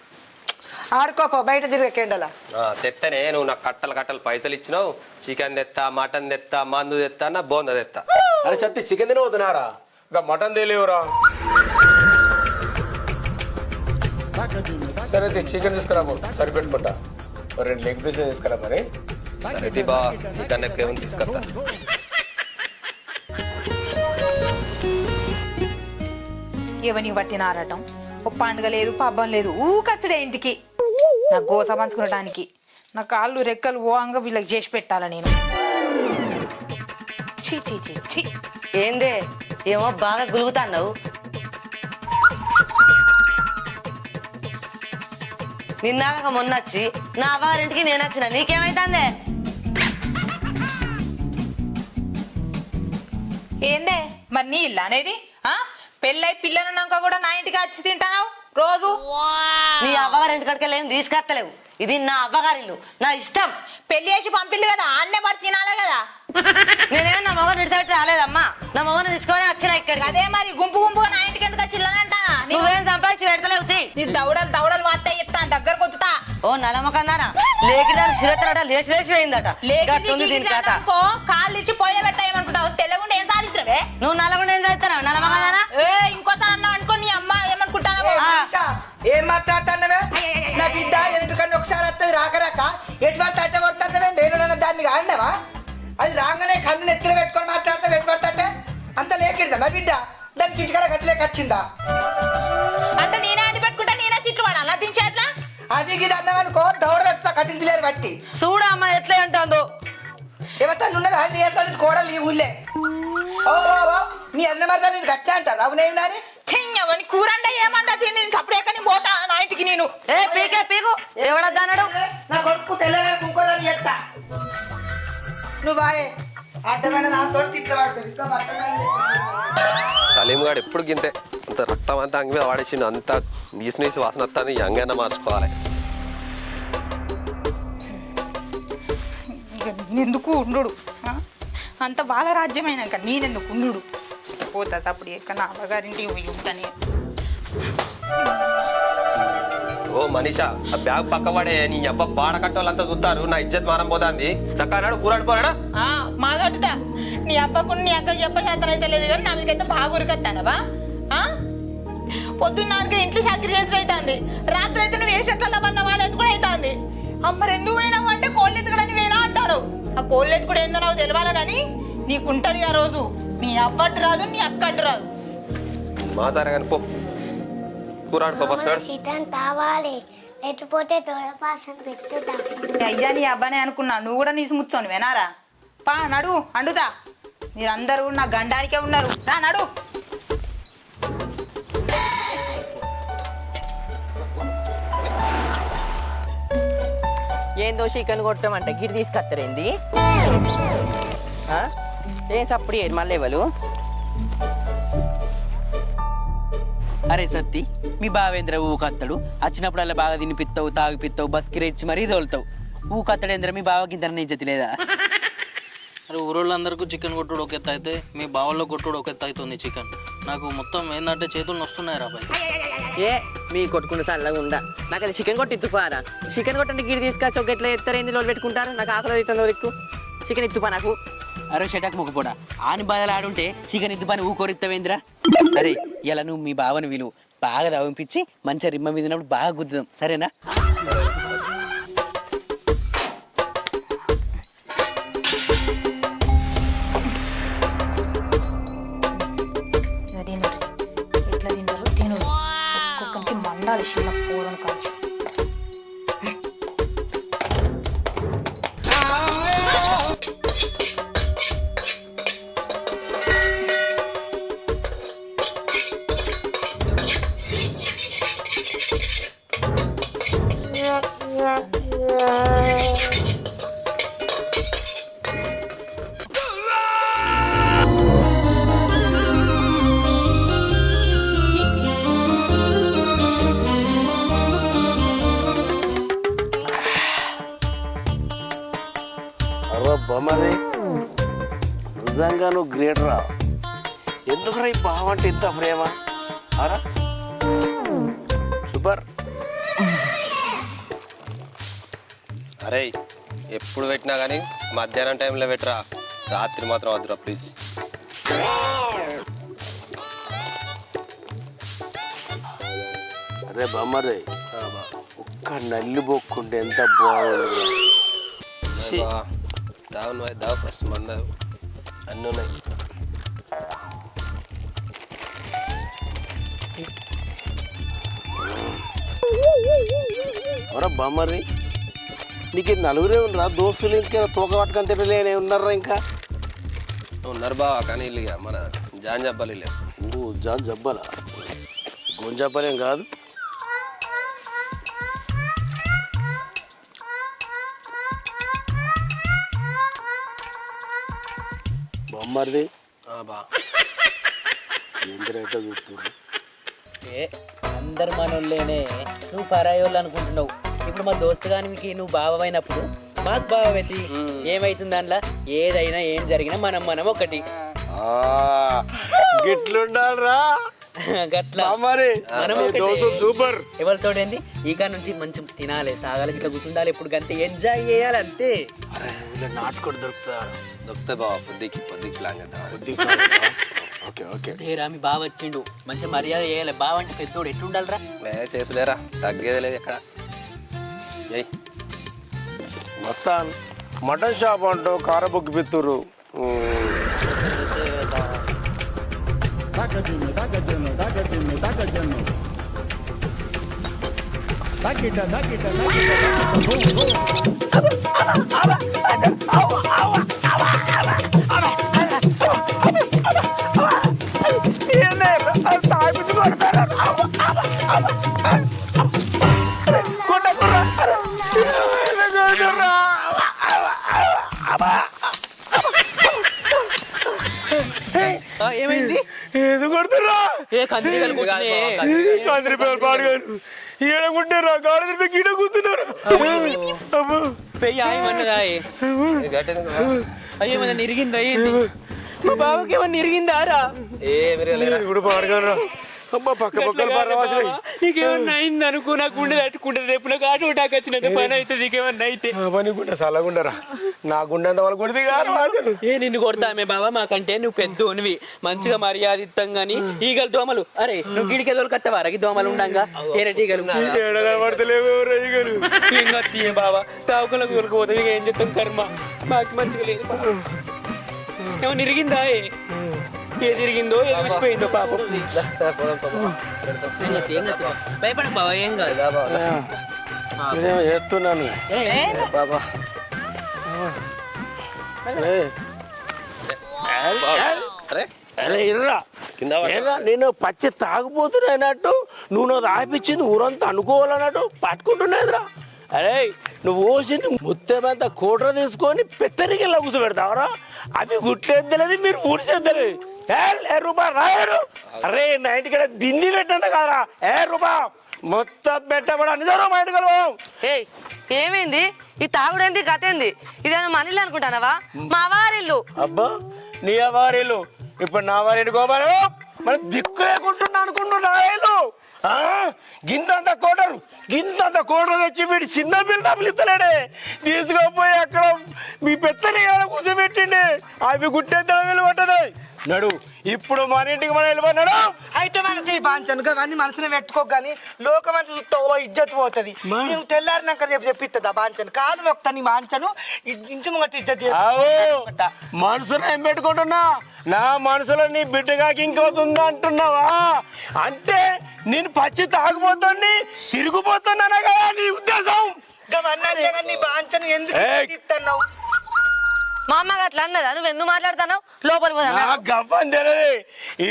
ఆడుకోపో, బయట తిరగకేండలా. తెత్తనే, నువ్వు నాకు కట్టలు కట్టలు పైసలు ఇచ్చినావు. చికెన్ తెత్తా, మటన్ తెత్తా, మందు తెత్తా, నా బోంద తెత్తా. అరే సత్తి చికెన్ తినవుతున్నారా? ఇంకా మటన్ తెలియవురా. సరే చికెన్ తీసుకురాబో, సరిపెట్టుకుంటా. 2 లెగ్ పీస్ తీసుకురా మరి. సరే బా చికెన్ ఏమైనా తీసుకొస్తా. ఎవని పట్టిన ఆరాటం, ఓ పండుగ లేదు పబ్బం లేదు, ఊకచ్చుడే ఇంటికి. నా గోస పంచుకునడానికి నా కాళ్ళు రెక్కలు ఓంగా వీళ్ళకి చేసి పెట్టాల నేను. చీ చీ చీ చీ. ఏందే ఏమో బాగా గులుగుతాన్నావు. నిన్నాక మొన్నొచ్చి నా అవ్వగారింటికి నేను వచ్చిన, నీకేమైతుందే? ఏందే మరి నీ ఇల్లు అనేది? పెళ్ళై పిల్లలున్నాక కూడా నా ఇంటికి వచ్చి తింటావు రోజు? నీ అవ్వగారింటి కడికి ఏం తీసుకొస్తలేవు. ఇది నా అవ్వగారిల్లు, నా ఇష్టం. పెళ్లి చేసి పంపిల్లు కదా, ఆన్నే పడి తినాలే కదా. నేనేమో నా మగని ఇడిసెట్టి రాలేదమ్మా, నా మగని తీసుకొని వచ్చినా ఇక్కడికి. అదే మరి గుంపు గుంపుగా నా ఇంటికి ఎందుకు వచ్చి ఇల్లంటానా? నువ్వేం సంపాదించి పెడతలేవు. నీ దౌడలు మాత్తే చెప్తాను, దగ్గరకు వద్దుతా. ఓ నలమకన్నారా లేకి దాని సిరతడట లేచి లేచి పోయిందట. కాళ్ళు ఇచ్చి పొయ్యి పెట్టాయనుకుంటావు, తెల్లగుండా ఏం సాధించవే? నువ్వు నలగొండ ఏం చేస్తారా నలమకన్నారా? ఇంకోసారి అన్నావు అనుకో నీ అమ్మ ఏమనుకుంటానా? ఏం మాట్లాడుతున్నావే? నా బిడ్డ ఎందుకన్నా ఒకసారి వస్తుంది రాకరాక ఎటువంటి అట్ట కొడుతున్నావే? నేను దాన్ని ఆడినావా? అది రాగానే కన్ను నెత్తిలో పెట్టుకొని మాట్లాడితే పెట్టుకుంటే అంత లేకిడదా నా బిడ్డ? దానికి ఇంటికాడ గట్టిలేక వచ్చిందా? అంటే నేనే అంటి పెట్టుకుంటా, నేనే తిట్టువాడా అలా తించేట్లా? అది ఇది అన్నావనుకో దౌడ పెడతా కట్టించలేరు బట్టి. చూడా అమ్మ ఎట్లే అంటుందో. ఎవరితో ఉన్నదా నీ వేస్తాడు కోడలు ఈ ఊళ్ళే. ఓ మీ అన్న మరదా నేను గట్టే అంటారు అవునేమిడాని? చెయ్యవని కూరంటే ఏమంటా తిని అప్పుడు ఎక్కడి పోతా నా ఇంటికి నేను. ఏ పీకే పీకు ఎవడన్నాడు? నా కొడుకు తెల్లగా కుక్కోదని చెప్తా. నువ్వు బాయే అడ్డమైన నాతో ఇట్లా పడుతుంది. సలీం గాడు ఎప్పుడు గింతే, అంత రక్తం అంతా అంగి మీద వాడేసిండు, అంత నీసు నీసు వాసన వస్తుంది. అంగైనా మార్చుకోవాలి. నేనెందుకు ఉండు? అంత వాళ్ళ రాజ్యమైనాక నేనెందుకు ఉండు? పోతా అప్పుడు ఎక్కడ నా అమ్మగారింటికి పోయి ఉంటానే. ఓ మనీషా, ఆ బ్యాగ్ పక్క పడే, నీ అబ్బ బాడ కట్టోళ్ళంతా చూస్తారు, నా ఇజ్జత్ మానం పోతాంది. చక్కనాడు కూరాడిపోయాడా? మాగట్టుతా నీ అబ్బకు నీ అక్క చెప్ప శాతం అయితే లేదు కానీ నా మీకైతే బాగా ఉరికొస్తానవా? పొద్దున్న ఇంట్లో చక్కెర చేసి అవుతుంది, రాత్రి అయితే నువ్వు ఏ చెట్లలో పడిన వాళ్ళది కూడా అవుతుంది. అమ్మరు ఎందుకు పోయినావు అంటే కోళ్ళు ఎత్తుకడని వేనా అంటాడు. ఆ కోళ్ళు ఎత్తుకుడు ఏందో నాకు తెలియాలి కానీ నీకుంటది ఆ రోజు. నీ అవ్వట్టు రాదు, నీ అక్కట్టు రాదు. మా సరే కానీ పో కూరాడుకో ఫస్ట్. చికెన్ కావాలి లేకపోతే తోడపాసం పెట్టుదా. అయ్యా నీ అబ్బానే అనుకున్నా, నువ్వు కూడా నీ ముచ్చోను వినారా? పా నడు అండుతా. మీరందరూ నా గండానికే ఉన్నారు, నా నడు. ఏందో చికెన్ కొట్టమంటే గిడి తీసుకొస్తారేంది? ఏం సప్పుడు మళ్ళీ ఎవరు? అరే సత్తి, మీ బావేంద్ర ఊకత్తాడు, వచ్చినప్పుడల్లా బాగా తినిపిస్తావు, తాగిపిస్తావు, బస్కి రెచ్చి మరీ తోలుతావు. ఊకత్తడేంద్ర మీ బావకి ఇంత ఇజ్జతి లేదా? అరే ఊరోళ్ళందరికీ చికెన్ కొట్టుడు ఒక ఎత్తు అయితే మీ బావల్లో కొట్టుడు ఒక ఎత్తు అవుతుంది. చికెన్ నాకు మొత్తం ఏంటంటే చేతులు నొస్తున్నాయి రా బాయ్. ఏ మీ కొట్టుకుంటే చల్లగా ఉందా? నాకు అది చికెన్ కొట్టి ఇత్తుపారా. చికెన్ కొట్టండి గిరి తీసుకొచ్చి ఒక ఎట్లా ఎత్తారేంది లోలు పెట్టుకుంటారు. నాకు ఆకలి అవుతుందో దిక్కు చికెన్ ఇత్తుపా నాకు. అరే షటాక్ మొక్కపోడా ఆని బాధలు ఆడుంటే చికెన్ ఇత్తుపని ఊకోరిస్తావేంద్రా? అరే ఇలా నువ్వు మీ బావని విలువ బాగా రవింపించి మంచిగా రిమ్మ మీద ఉన్నప్పుడు బాగా గుద్దుదాం, సరేనా? ఎట్లా తింటారు తిను, ఒక్కొక్కరికి మండాలి చిన్న పూరను కాల్చి. బొమ్మది నిజంగా నువ్వు గ్రేట్ రా. ఎందుకురా ఈ బావ అంటే ఇంత ప్రేమ? అరా సూపర్. అరే ఎప్పుడు పెట్టినా కానీ మధ్యాహ్నం టైంలో పెట్టరా, రాత్రి మాత్రం వద్దురా ప్లీజ్. అరే బొమ్మది ఒక్క నల్లి బొక్కుంటే ఎంత బాగుంది. దావు ఫస్ట్ మంద అన్నీ ఉన్నాయి. ఒరా బామ్మరి నీకు నలుగురే ఉన్నారా దోస్తులు? ఇంకా తోక పట్టుకొని తిరగలేనే ఉన్నారా? ఇంకా ఉన్నారు బావా, కానీ వీళ్ళు ఇక మన జాన్ జబ్బాలి. ఓ జాన్ జబ్బాలా? గోన్ జబ్బాలేం కాదు. బామ్మరిది బా ఏంటి రేట చూస్తుంది? అందరు మనోళ్ళేనే, నువ్వు పరాయోళ్ళు అనుకుంటున్నావు. ఇప్పుడు మా దోస్తు గానికి నువ్వు బావమైనప్పుడు మాకు బావైతే ఏమైతుంది? దాంట్లో ఏదైనా ఏం జరిగినా మనం ఒకటి. గిట్లుండాలరా గట్లా మరి సూపర్. ఎవరితోడేంది ఈ కాడ నుంచి మంచి తినాలి, తాగాలి, ఇట్లా కూర్చుండాలి. ఇప్పుడు గంతే ఎంజాయ్ చేయాలి అంతే. నాటుకోడు దొరుకుతాయి బావా. పొద్దుకి ప్లాన్ చేద్దాం. Okay okay. లేరా మీ బావ వచ్చిండు, మంచి మర్యాద చేయాలి. బావ అంటే పెద్దోడు ఎట్లుండాలరా? చేసులేరా, తగ్గేది లేదు ఎక్కడ. మస్తాన్ మటన్ షాప్ అంటూ కారబొగ్గి పిత్తూరు. ఏమైంది? ఏది కొడుతురా? కందిరి పేరు పాడుగాను ఏడకుంటారా? గాడి గీడ కూతున్నారు. అయ్యేమన్నా నిరిగిందా? మా బావకి ఏమన్నా నిరిగిందారా? ఇప్పుడు పాడుగాను. అబ్బా పక్క పక్కన పరవాసన. నీకేమన్నా అయింది అనుకో, నాకు గుండె తట్టుకుంటే రేపు నాకు ఆటో టాక్ వచ్చినంత పని అవుతుంది. నీకేమన్నా అయితే పని గుండె చల్లగుండరా? నా గుండె అంత వాళ్ళు కొడితే నిన్ను కొడతామే బావా, మాకంటే నువ్వు పెద్దోనివి, మంచిగా మర్యాద ఇస్తాం గానీ ఈగలు దోమలు. అరే నువ్వు గిడికే దొరకత్తవా? రగి దోమలు ఉండంగా ఏరటీగలు పడతలేవు ఈగలు. ఇంకా తీయ బావా, తావుకులకు దొరకపోతే ఇక ఏం చెప్తాం? కర్మ మాకు మంచిగా లేదు. ఏమో నిరిగిందా? ఏది తిరిగిందో ఏది విసిపోయిందో పాపం. భయపడ బావా, ఏం కాదు. చేస్తున్నాను బాబా. అరే ఇర్రా నేను పచ్చి తాగుపోతున్నట్టు నువ్వు నాకు ఆపించింది ఊరంతా అనుకోవాలన్నట్టు పట్టుకుంటున్నదిరా. అరే నువ్వు పోసింది ముత్తమంతా కోట్ర తీసుకొని పెద్దరికి వెళ్ళ కూర్చోబెడతావరా? అవి గుట్లేద్దలేదు, మీరు ఊడిసేద్దలేదు. రూపా రాయరు. అరే నా ఇంటికి బింది పెట్టండి కారా? రూపా మొత్తం పెట్టబడ నిజం మా ఇంటికి వెళ్ళవు. ఏమైంది? ఈ తాగుడేంది, గత ఏంది? ఇదేమో మనీళ్ళు అనుకుంటానవా? మా వారిల్లు. అబ్బా నీ వారిల్లు, ఇప్పుడు నా వారింటి గోబారు మన దిక్కు లేకుంటున్నా అనుకుంటున్నా. గింతంత కోటరు తెచ్చి వీడి చిన్న పిల్లలు ఇస్తలేడే, తీసుకుపోయి అక్కడ మీ పెత్తని కూర్చోబెట్టిండే. అవి గుట్టేద్దా వీళ్ళు పట్టదు. నడు ఇప్పుడు మన ఇంటికి మనం వెళ్ళిపోన్నాడు. అయితే మనకి బాంచను అవన్నీ మనసులో పెట్టుకోగాని లోకమంతా చూస్తావు, ఇజ్జత్ పోతుంది. నువ్వు తెల్లారినాక రేపు చెప్పిస్తుందా బాంచను? కాలు మొక్తా నీ బాంచను ఇంటి ముంగట ఇజ్జత్. మనసులో ఏం పెట్టుకుంటున్నా? నా మనసులో నీ బిడ్డగాకి ఇంకోతుందా అంటున్నావా? అంటే నేను పచ్చి తాగిపోతాన్ని తిరిగిపోతున్నానా కదా నీ ఉద్దేశం? నీ బాంచను ఎందుకు ఇస్తున్నావు? మా అమ్మగా అట్లా అన్నదా? నువ్వు ఎందుకు మాట్లాడుతున్నావు? లోపలికి పోదా? గవ్వని తెలియదు.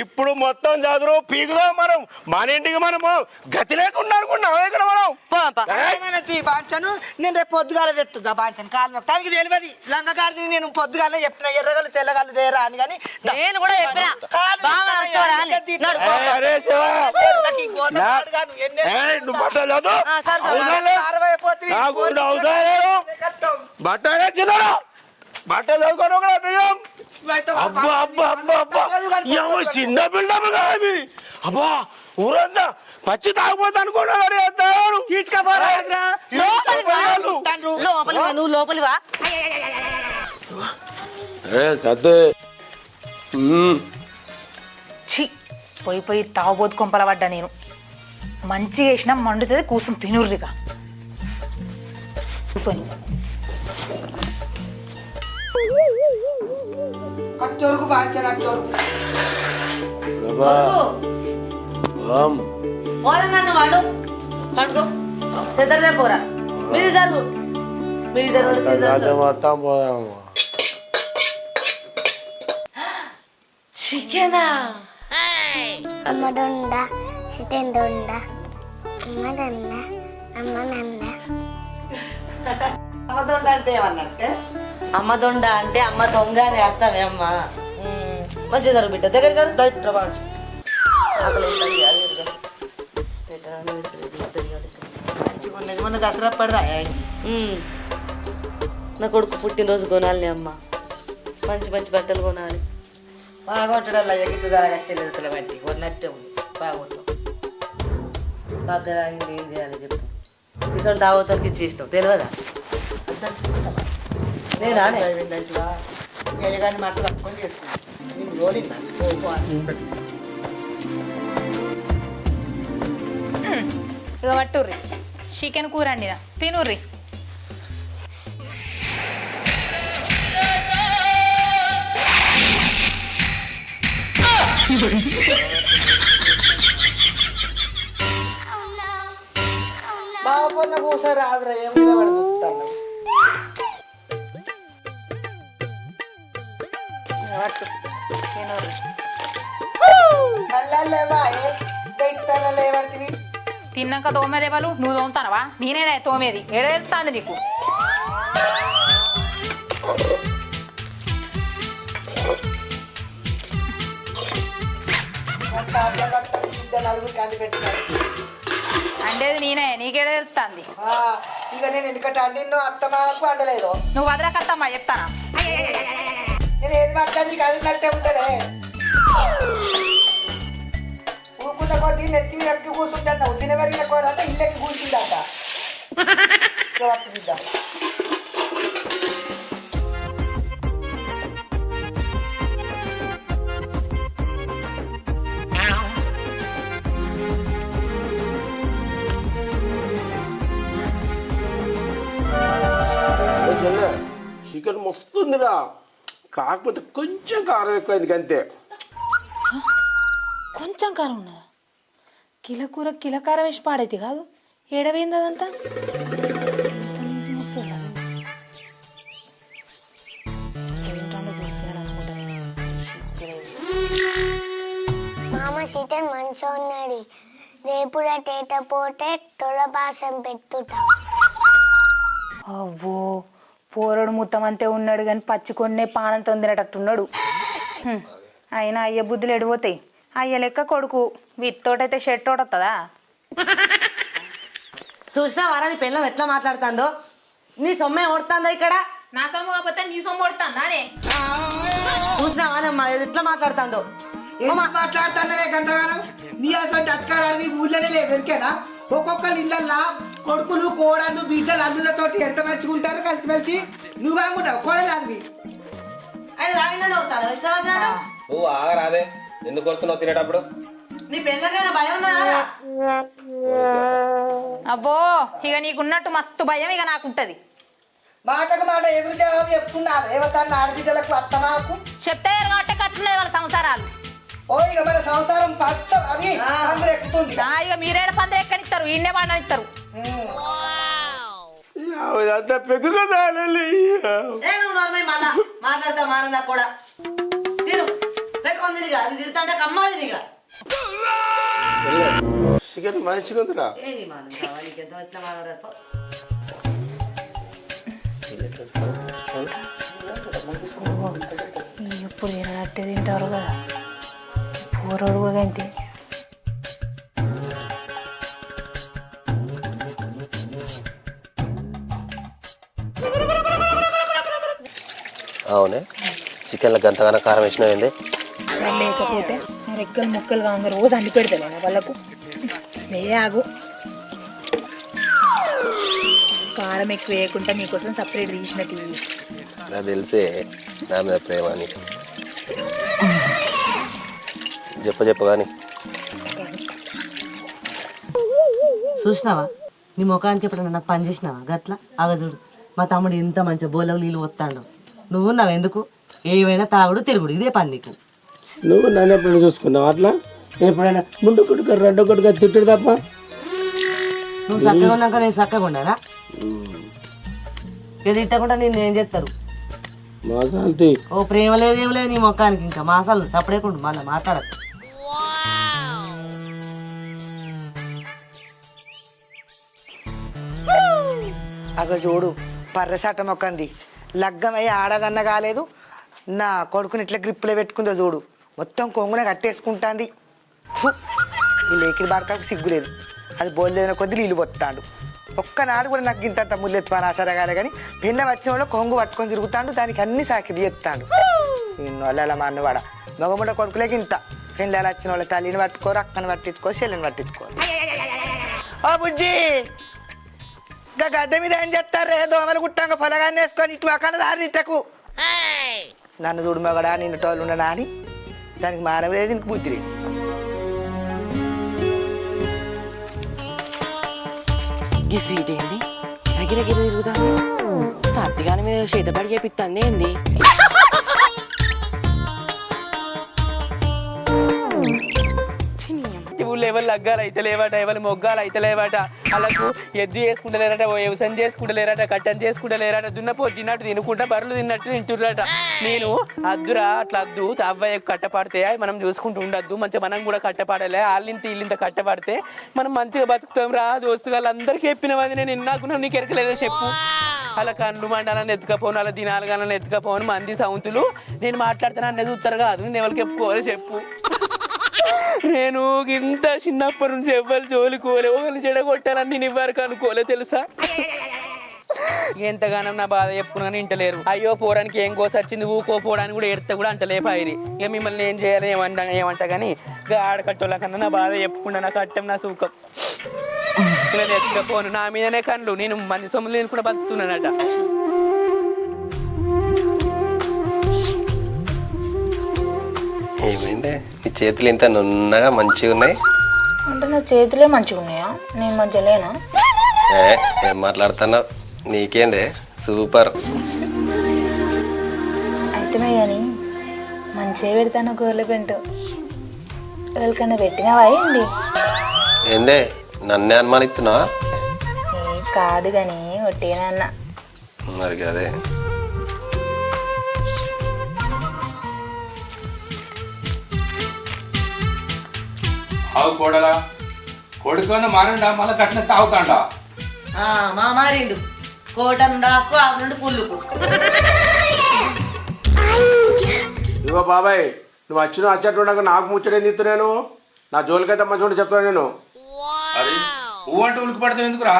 ఇప్పుడు మొత్తం చదువు పీకుదా. మనం మన ఇంటికి మనము గతి లేకుండా అనుకున్నాం. ఇక్కడ మనం బాంచను నేను రేపు పొద్దుగాల తెస్తుందా బాంచను? కాలు తనకి తెలియదు. లంగకారిని నేను పొద్దుగాల చెప్పిన ఎర్రగలు తెల్లగలు తేరా అని. కానీ నేను కూడా చెప్పిన నువ్వు బట్టలు చదువు బట్టలే చిన్నాడు బట్టలు చదువుకోను కూడా బియ్యం. అబ్బా అబ్బా అబ్బా అబ్బా చిన్న బిల్డప్ కాదు. అబ్బా ఊరంతా పచ్చి తాగిపోతా అనుకున్నాడు. నువ్వు లోపలివా? సద్దు పోయి తాగుబోతు కొంపల పడ్డా నేను. మంచిగా వేసినా మండుతుంది, కూర్చుని తినుర్రిగా. కూర్చొని అచ్చోరుకు బాగా అచ్చోరుకు పోరా నన్ను వాడు పడుకో చెద్దరదే పోరా మీరు చదువు చికెనా అమ్మ దొండ చికెన్ దొండ అమ్మ దొండ అమ్మ నంద అమ్మ దొండ అంటే అమ్మ దొంగ అని అర్థమే అమ్మ మంచిగా జరుగు బిడ్డ దగ్గర మొన్న దసరా పడదా నా కొడుకు పుట్టినరోజు కొనాలి అమ్మ మంచి మంచి బట్టలు కొనాలి బాగుంటాడు ఎగిరి దాగా చెల్లెలు బట్టి కొన్నట్టే ఉంది బాగుంటాం ఏం చేయాలి చెప్పు ఇటువంటి దావతానికి ఇచ్చి ఇష్టం తెలియదా నేనా కానీ మాట పట్టుకొని చేసుకున్నాను నేను గోలిన్నా ఇక పట్టుర్రి చికెన్ కూర అండిన తినుర్రి బాగున్న పూస రాదురా ఏం నిలబడి చూస్తాను మళ్ళా లేవా లేవడివి తిన్నాక తోమేది వాళ్ళు నువ్వు తోముతానవా నేనే తోమేది ఎడెళ్తాంది నీకు అండేది నేనే నీకేడ తెలుస్తుంది ఇక నేను ఎందుకంటే అండినో అత్తమాకు అండలేదు నువ్వు వదలకత్తమ్మా చెప్తానా నేను ఏది మాట్లాడి కలిగినట్టే ఉంటదే ఊరుకుంటే కొద్ది నెత్తి మీద ఎక్కి కూర్చుంటాను ఉద్దిన పెరిగిన కూడా అంటే ఇల్లెక్కి కూర్చుంటాట చికెన్ మస్తుందిరా కాకపోతే కొంచెం కారం ఎక్కువైంది అంతే కొంచెం కారం ఉన్నదా కిలో కూర కిలో కారం వేసి పాడైతే కాదు ఏడవేంది అదంతా మామ చికెన్ మంచిగా ఉన్నది రేపుడే తేట పోతే తొలపాసం పెట్టుతా అవ్వో పోరడు మొత్తం అంతే ఉన్నాడు కానీ పచ్చికొన్నే పానం తొందినట్టున్నాడు అయినా అయ్య బుద్ధులు ఎడిపోతాయి అయ్య లెక్క కొడుకు వీటితోటైతే షర్ట్ వస్తుందా చూసినా వారాని పెళ్ళం ఎట్లా మాట్లాడుతుందో నీ సొమ్మే ఓడుతుందో ఇక్కడ నా సొమ్ము కాకపోతే నీ సొమ్ము కొడుతుందా చూసినావానమ్మా ఎట్లా మాట్లాడుతుందో మాట్లాడుతానవే గంటగానం నీ అసలు అట్కాలని ఊళ్ళోనే లేవరికేనా ఒక్కొక్కరు ఇళ్ళల్లా కొడుకులు కోడళ్ళు బిడ్డలు అల్లులతోటి ఎంత మంచిగా ఉంటారు కలిసిమెలిసి నువ్వు కాకుండా కోడలాంటివి నువ్వు ఆగరాదే ఎందుకు కొడుతున్నావు తినేటప్పుడు నీ పెళ్ళకైనా భయం ఉన్నదా అబ్బో ఇక నీకున్నట్టు మస్తు భయం ఇక నాకుంటది మాటకు మాట ఎదురు జవాబు చెప్పుకున్నారు ఏవతాన్ని ఆడబిడ్డలకు అత్తమాకు చెప్తే కాబట్టి కట్టున్నది వాళ్ళ సంసారాలు ఓ ఇక మన సంసారం పచ్చ అది అందరు ఎక్కుతుంది ఇక మీరేడ పందిరి ఎక్కనిస్తారు ఈయనే పండనిస్తారు అంతా పెగ్గు కదా నువ్వు నార్మల్ మళ్ళా మాట్లాడతావు మారదా కూడా తిను పెట్టుకుంది నీగా అది తిడతాంటే కమ్మాలి నీగా చికెన్ మంచిగా ఉందిరా ఏంటి మా నీకెంత ఎట్లా మాట్లాడతా ఎప్పుడు తినట్టే తింటారు కదా పోరోడు కూడా అంతే అవునే చికెన్లో గంతగానో కారం వేసినావేంది లేకపోతే రెక్కలు ముక్కలు కాగా రోజు అండి పెడతాను వాళ్ళకు ఆగు కారం ఎక్కువ వేయకుండా నీకోసం సపరేట్ తీసినట్టు నాకు తెలిసే నా మీద ప్రేమ అని చూసినావా నీ ముఖానికి ఎప్పుడన్నా నాకు పని చేసినావా గట్లా చూడు మా తమ్ముడు ఇంత మంచిగా బోలవు నీళ్ళు వస్తాడు నువ్వు నావెందుకు ఏమైనా తాగుడు తిరుగుడు ఇదే పని నీకు నువ్వు నన్ను ఎప్పుడైనా చూసుకున్నావు అట్లా ఎప్పుడైనా ముందు కొట్టుగా రెండో కొట్టుగా తిట్టుడు తప్ప నువ్వు చక్కగా ఉన్నాక నేను చక్కగా ఉన్నానా ఇది తిట్టకుండా నేను ఏం చేస్తారు మాసాల్తి ఓ ప్రేమ లేదేం లేదు నీ ముఖానికి ఇంకా మాసాలు సపడేకుండా మళ్ళీ మాట్లాడదు అగ చూడు పర్రసాట మొక్కంది లగ్గమై ఆడదన్న కాలేదు నా కొడుకుని ఇట్లా గ్రిప్పులో పెట్టుకుందో చూడు మొత్తం కొంగున కట్టేసుకుంటాంది ఈ లేకిరి బాడకాకు సిగ్గులేదు అది బోల్లేన కొద్ది నీళ్ళు పొత్తాడు ఒక్కనాడు కూడా నాకు ఇంత ముల్లెత్తు పని ఆసరగాలే కానీ పెన్న వచ్చిన వాళ్ళు కొంగు పట్టుకొని తిరుగుతాడు దానికి అన్ని సాకిడి చేస్తాడు నిన్ను అలా మా అన్నవాడ మగముడ కొడుకులేకి ఇంత పెళ్ళాలు వచ్చిన వాళ్ళ తల్లిని పట్టుకోరు అక్కని పట్టించుకో చెల్లిని పట్టించుకోరు ఓ బుజ్జి ఇంకా గద్దె మీద ఏం చేస్తారే దోమలు గుట్టాక పొలగాన్ని వేసుకొని ఇటు అక్కడ రానిట్టకు నన్ను చూడు మగడా నిన్ను టోళ్ళు ఉండడా అని దానికి మానవ లేదు ఇంక బుద్ధి లేదు ఈ సీట్ ఏంది గిరగిర తిరుగుతా సర్దిగానే మీద చేతబడి చేపిస్తాంది ఏంది ఊళ్ళో ఎవరు లగ్గాలు అయితే లేవాట ఎవరు మొగ్గాలు అయితే లేవాట వాళ్ళకు ఎద్దు చేసుకుంటలేరట వ్యవసాయం చేసుకుంటలేరట కట్టం చేసుకుంటలేరట దున్నపో తిన్నట్టు తినుకుంటా బర్రెలు తిన్నట్టు తింటుర్రట నేను అద్దురా అట్లా అద్దు అవ్వయ్య కట్టపడితే మనం చూసుకుంటూ ఉండద్దు మంచిగా మనం కూడా కట్టపడలే వాళ్ళింత వీళ్ళింత కట్టపడితే మనం మంచిగా బతుకుతాం రా దోస్తు వాళ్ళందరికీ చెప్పినవది నేను ఇన్నాకున్నా నీకు ఎరకలేదో చెప్పు అలా కండ్లు మండాలని ఎత్తుకపోను అలా దినాలు కానీ ఎత్తుకపోను మంది సౌంతులు నేను మాట్లాడుతాను అన్నది చూస్తారు కాదు నేను ఎవరికి చెప్పుకోవాలి చెప్పు నేను ఇంత చిన్నప్పటి నుంచి ఎవ్వరు జోలికోలే ఒకరిని చెడగొట్టాలని నేను ఇవ్వరకు అనుకోలే తెలుసా ఎంతగానో నా బాధ చెప్పుకున్నాను ఇంటలేరు అయ్యో పోవడానికి ఏం కోసొచ్చింది ఊకోపోవడానికి కూడా ఎడితే కూడా అంటలే పైరి ఇక మిమ్మల్ని ఏం చేయాలి ఏమంటా కానీ ఇక ఆడకట్టోళ్ళ కన్నా నా బాధ చెప్పుకున్నా నా కట్టం నా సూకం ఇలా ఎత్తుకపోను నా మీదనే కళ్ళు నేను మంది సొమ్ములు నేను కూడా బతుకుతున్నానట ఏమైందే నీ చేతులు ఇంత నున్నగా మంచిగా ఉన్నాయి అంటే నా చేతులే మంచిగా ఉన్నాయా నేను మంచిగా లేనా ఏం మాట్లాడుతున్నావు నీకేందే సూపర్ అయితే కానీ మంచిగా పెడతాను గోర్ల పెంటు ఎవరికైనా పెట్టినావా ఏంది ఏందే నన్నే అనుమానిస్తున్నావా కాదు కానీ ఒట్టేనా అన్న మరి అదే ఆవు కోడలా కొడుకున్న మారండా మళ్ళీ కట్టిన తాగుతాండా మా మారిండు కోట నుండి ఆకు ఆకు నుండి పుల్లుకు ఇగో బాబాయ్ నువ్వు వచ్చేట్టు నాకు ముచ్చటేం తిస్తున్నాను నా జోలికైతే మంచిగా చెప్తాను నేను అది ఊ అంటే ఉలికి పడతావు ఎందుకురా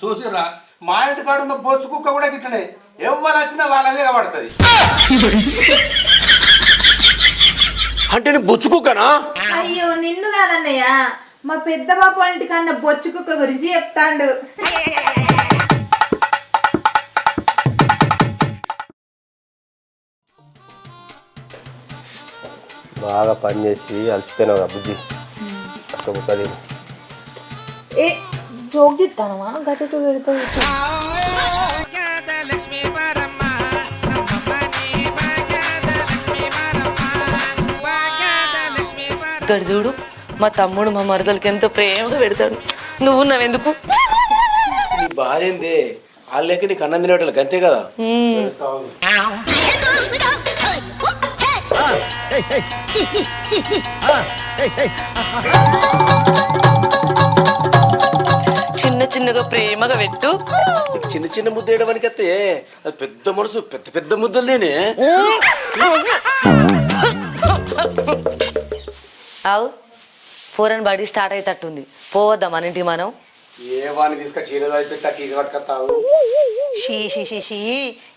చూసిరా మా ఇంటి పాడున్న బొచ్చు కుక్క కూడా గిట్లనే ఎవరు వచ్చినా వాళ్ళదే పడుతుంది అంటే నీ బొచ్చు కుక్కనా అయ్యో నిన్ను కాదన్నయ్య మా పెద్ద బాబు ఇంటి కన్నా బొచ్చు కుక్క గురించి చెప్తాండు బాగా పని చేసి అలసిపోయినావు బుద్ధి ఒక్కది ఏ జోక్ చెప్తానమా గట్టు పెడతా ఇక్కడ చూడు మా తమ్ముడు మా మరదలకి ఎంతో ప్రేమగా పెడతాడు నువ్వు ఉన్నావెందుకు నీ బాధ ఏంది వాళ్ళకి నీకు అన్నం తినేవాళ్ళు అంతే కదా చిన్న చిన్నగా ప్రేమగా పెట్టు చిన్న చిన్న ముద్ద వేయడానికి వస్తే అది పెద్ద మనసు పెద్ద పెద్ద ముద్దలు నేనే అవు ఫోరన్ బడి స్టార్ట్ అయ్యేటట్టుంది పోవద్దా మన ఇంటికి మనం ఏ వాడిని తీసుకొచ్చి చీరలు అయిపోయి కీక పట్టుకొస్తావు షీ షీ షీ షీ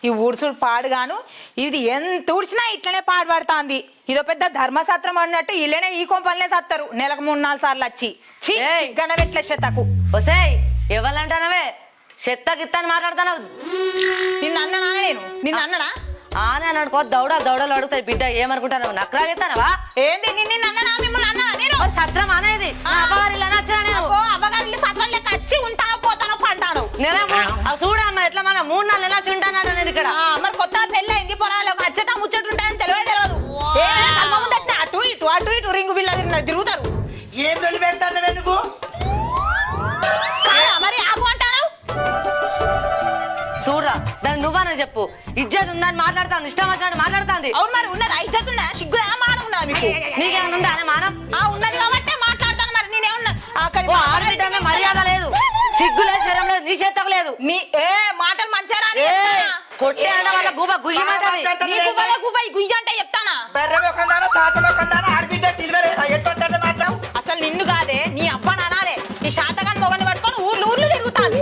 ఈ ఊడ్చుడు పాడుగాను ఇది ఎంత ఊడ్చినా ఇట్లనే పాడు పడుతుంది ఇదో పెద్ద ధర్మసత్రం అన్నట్టు ఇల్లనే ఈ కొంపలనే సత్తారు నెలకు 3-4 సార్లు వచ్చి గనవెట్లే చెత్తకు వసేయ్ ఎవరంటానవే చెత్త గిత్తని మాట్లాడుతున్నావు నిన్ను అన్ననా నేను నిన్ను అన్ననా ఆనే అని అనుకో దౌడలు అడుగుతాయి బిడ్డ ఏమనుకుంటాను నక్కలా చెప్తానవా ఏంది నిన్ను అన్ననా మిమ్మల్ని అన్ననా నేను సత్రం అనేది అబ్బగారిల్లు వచ్చా నేను అబ్బగారిల్లు సత్రం లెక్క వచ్చి ఉంటావు చూడమ్మా ఎట్లా మన 3-4 నెలలు చుంటానాడు నేను ఇక్కడ. మరి కొత్త పెళ్ళి అయింది పొరాలు అచ్చట ముచ్చట ఉంటాయని తెలియదు. అటు ఇటు రింగు బిల్ల తిరుగుతారు. ఏం తొలి పెడతాను నువ్వు? మరి ఆపు అంటారు. చూడరా దాన్ని నువ్వనే చెప్పు. ఇజ్జత్ ఉందని మాట్లాడుతాను, ఇష్టం వచ్చినట్టు మాట్లాడుతుంది. అవును మరి ఉన్నదా ఇజ్జత్ ఉందా సిగ్గుడా మానం ఉన్నదా మీకు? నీకేమైనా ఉందా అనే మానం? ఉన్నది కాబట్టి మాట్లాడతాను. మరి నేనేమన్నా ఆడబిడ్డ మర్యాద లేదు, సిగ్గు లేదు, శరం లేదు, నీ చేతకు లేదు. నీ మాటలు మంచిగా కొట్టే అన్న వాళ్ళ గుబ గుయ్యమంటది. గుయ్య అంటే చెప్తానా? అసలు నిన్ను కాదే నీ అబ్బా నానాలే. నీ శాతగాని మొగని పట్టుకొని ఊర్లు తిరుగుతాను.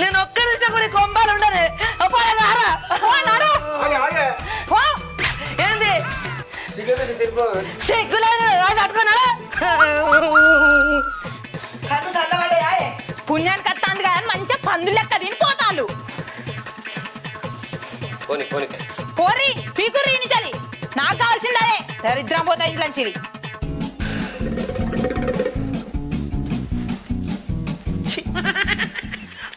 నేను ఒక్క నిమిషం కూడా కొంబాలు ఉండదు. ఏంది సిగ్గులేదు పట్టుకున్నాడు. పుణ్యానికి వస్తాంది కదా మంచిగా పందులు లెక్క తినిపోతాళ్ళు. పోర్రి పీకుర్రి చలి నాకు కావాల్సిందే. దరిద్రం పోతా ఇంట్లోంచి.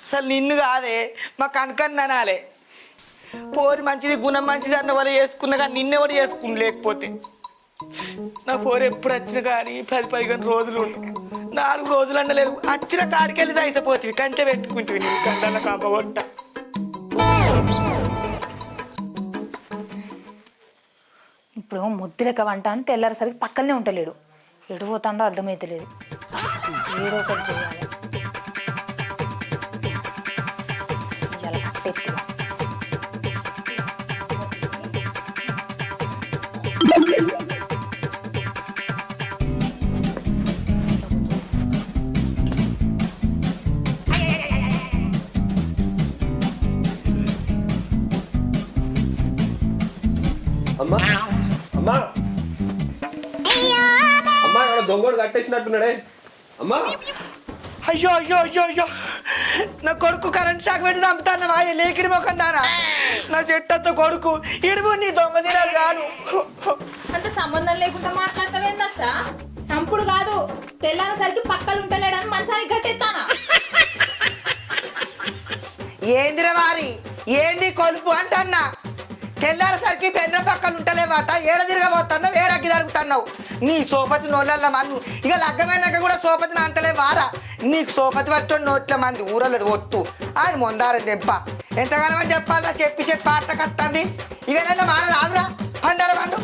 అసలు నిన్ను కాదే మా కనకన్న అనాలే. పోరి మంచిది గుణం మంచిది అన్న వాళ్ళు చేసుకున్నా కానీ నిన్నెవడు చేసుకుని లేకపోతే. నా పోరు ఎప్పుడు వచ్చిన కానీ 10-15 రోజులు ఉండు. 4 రోజులు అండలేదు. వచ్చిన కాడికెళ్ళి సైసపోతుంది. కంచె పెట్టుకుంటుంది నీ కంటన్న కాపగొట్ట. ఇప్పుడు ముద్దు లెక్క వంట అని తెల్లారేసరికి పక్కనే ఉంటలేడు. ఎడిపోతాడో అర్థమైతలేదు. ఏదో ఒకటి చేయాలి. ఇలా కట్టెత్తి అమ్మా అమ్మా అమ్మా ఇక్కడ దొంగోడు కట్టేసినట్టున్నాడే. అమ్మా అయ్యో అయ్యో అయ్యో అయ్యో నా కొడుకు కరెంట్ షాక్ పెట్టి చంపుతాను. లేకిడి మొక్కం దానా నా చెట్టంత కొడుకు ఇడుగు నీ దొంగ దినాలు కాదు. అంటే సంబంధం లేకుండా మాట్లాడతావేందక్క? సంపుడు కాదు తెల్లారేసరికి పక్కలు ఉంటలేడని మంచానికి గట్టెత్తానా? ఏందిరా వారి ఏంది కొలుపు అంటన్నా. తెల్లారేసరికి పెద్ద పక్కలు ఉంటలేవాట. ఏడ తిరగబోతున్నావు, ఏడగ్గి జరుగుతున్నావు. నీ సోపతి నోళ్ళ మన్ను ఇక లగ్గమైనాక కూడా సోపతిని అంటలే వారా. నీకు సోపతి పట్టుకొని నోట్ల మంది ఊరలేదు ఒత్తు ఆయన మొందారని దెంప. ఎంతకాలం అని చెప్పాలా చెప్పి ఆట కట్టండి. ఇవేనా మాన రాదురా పండారు పండు.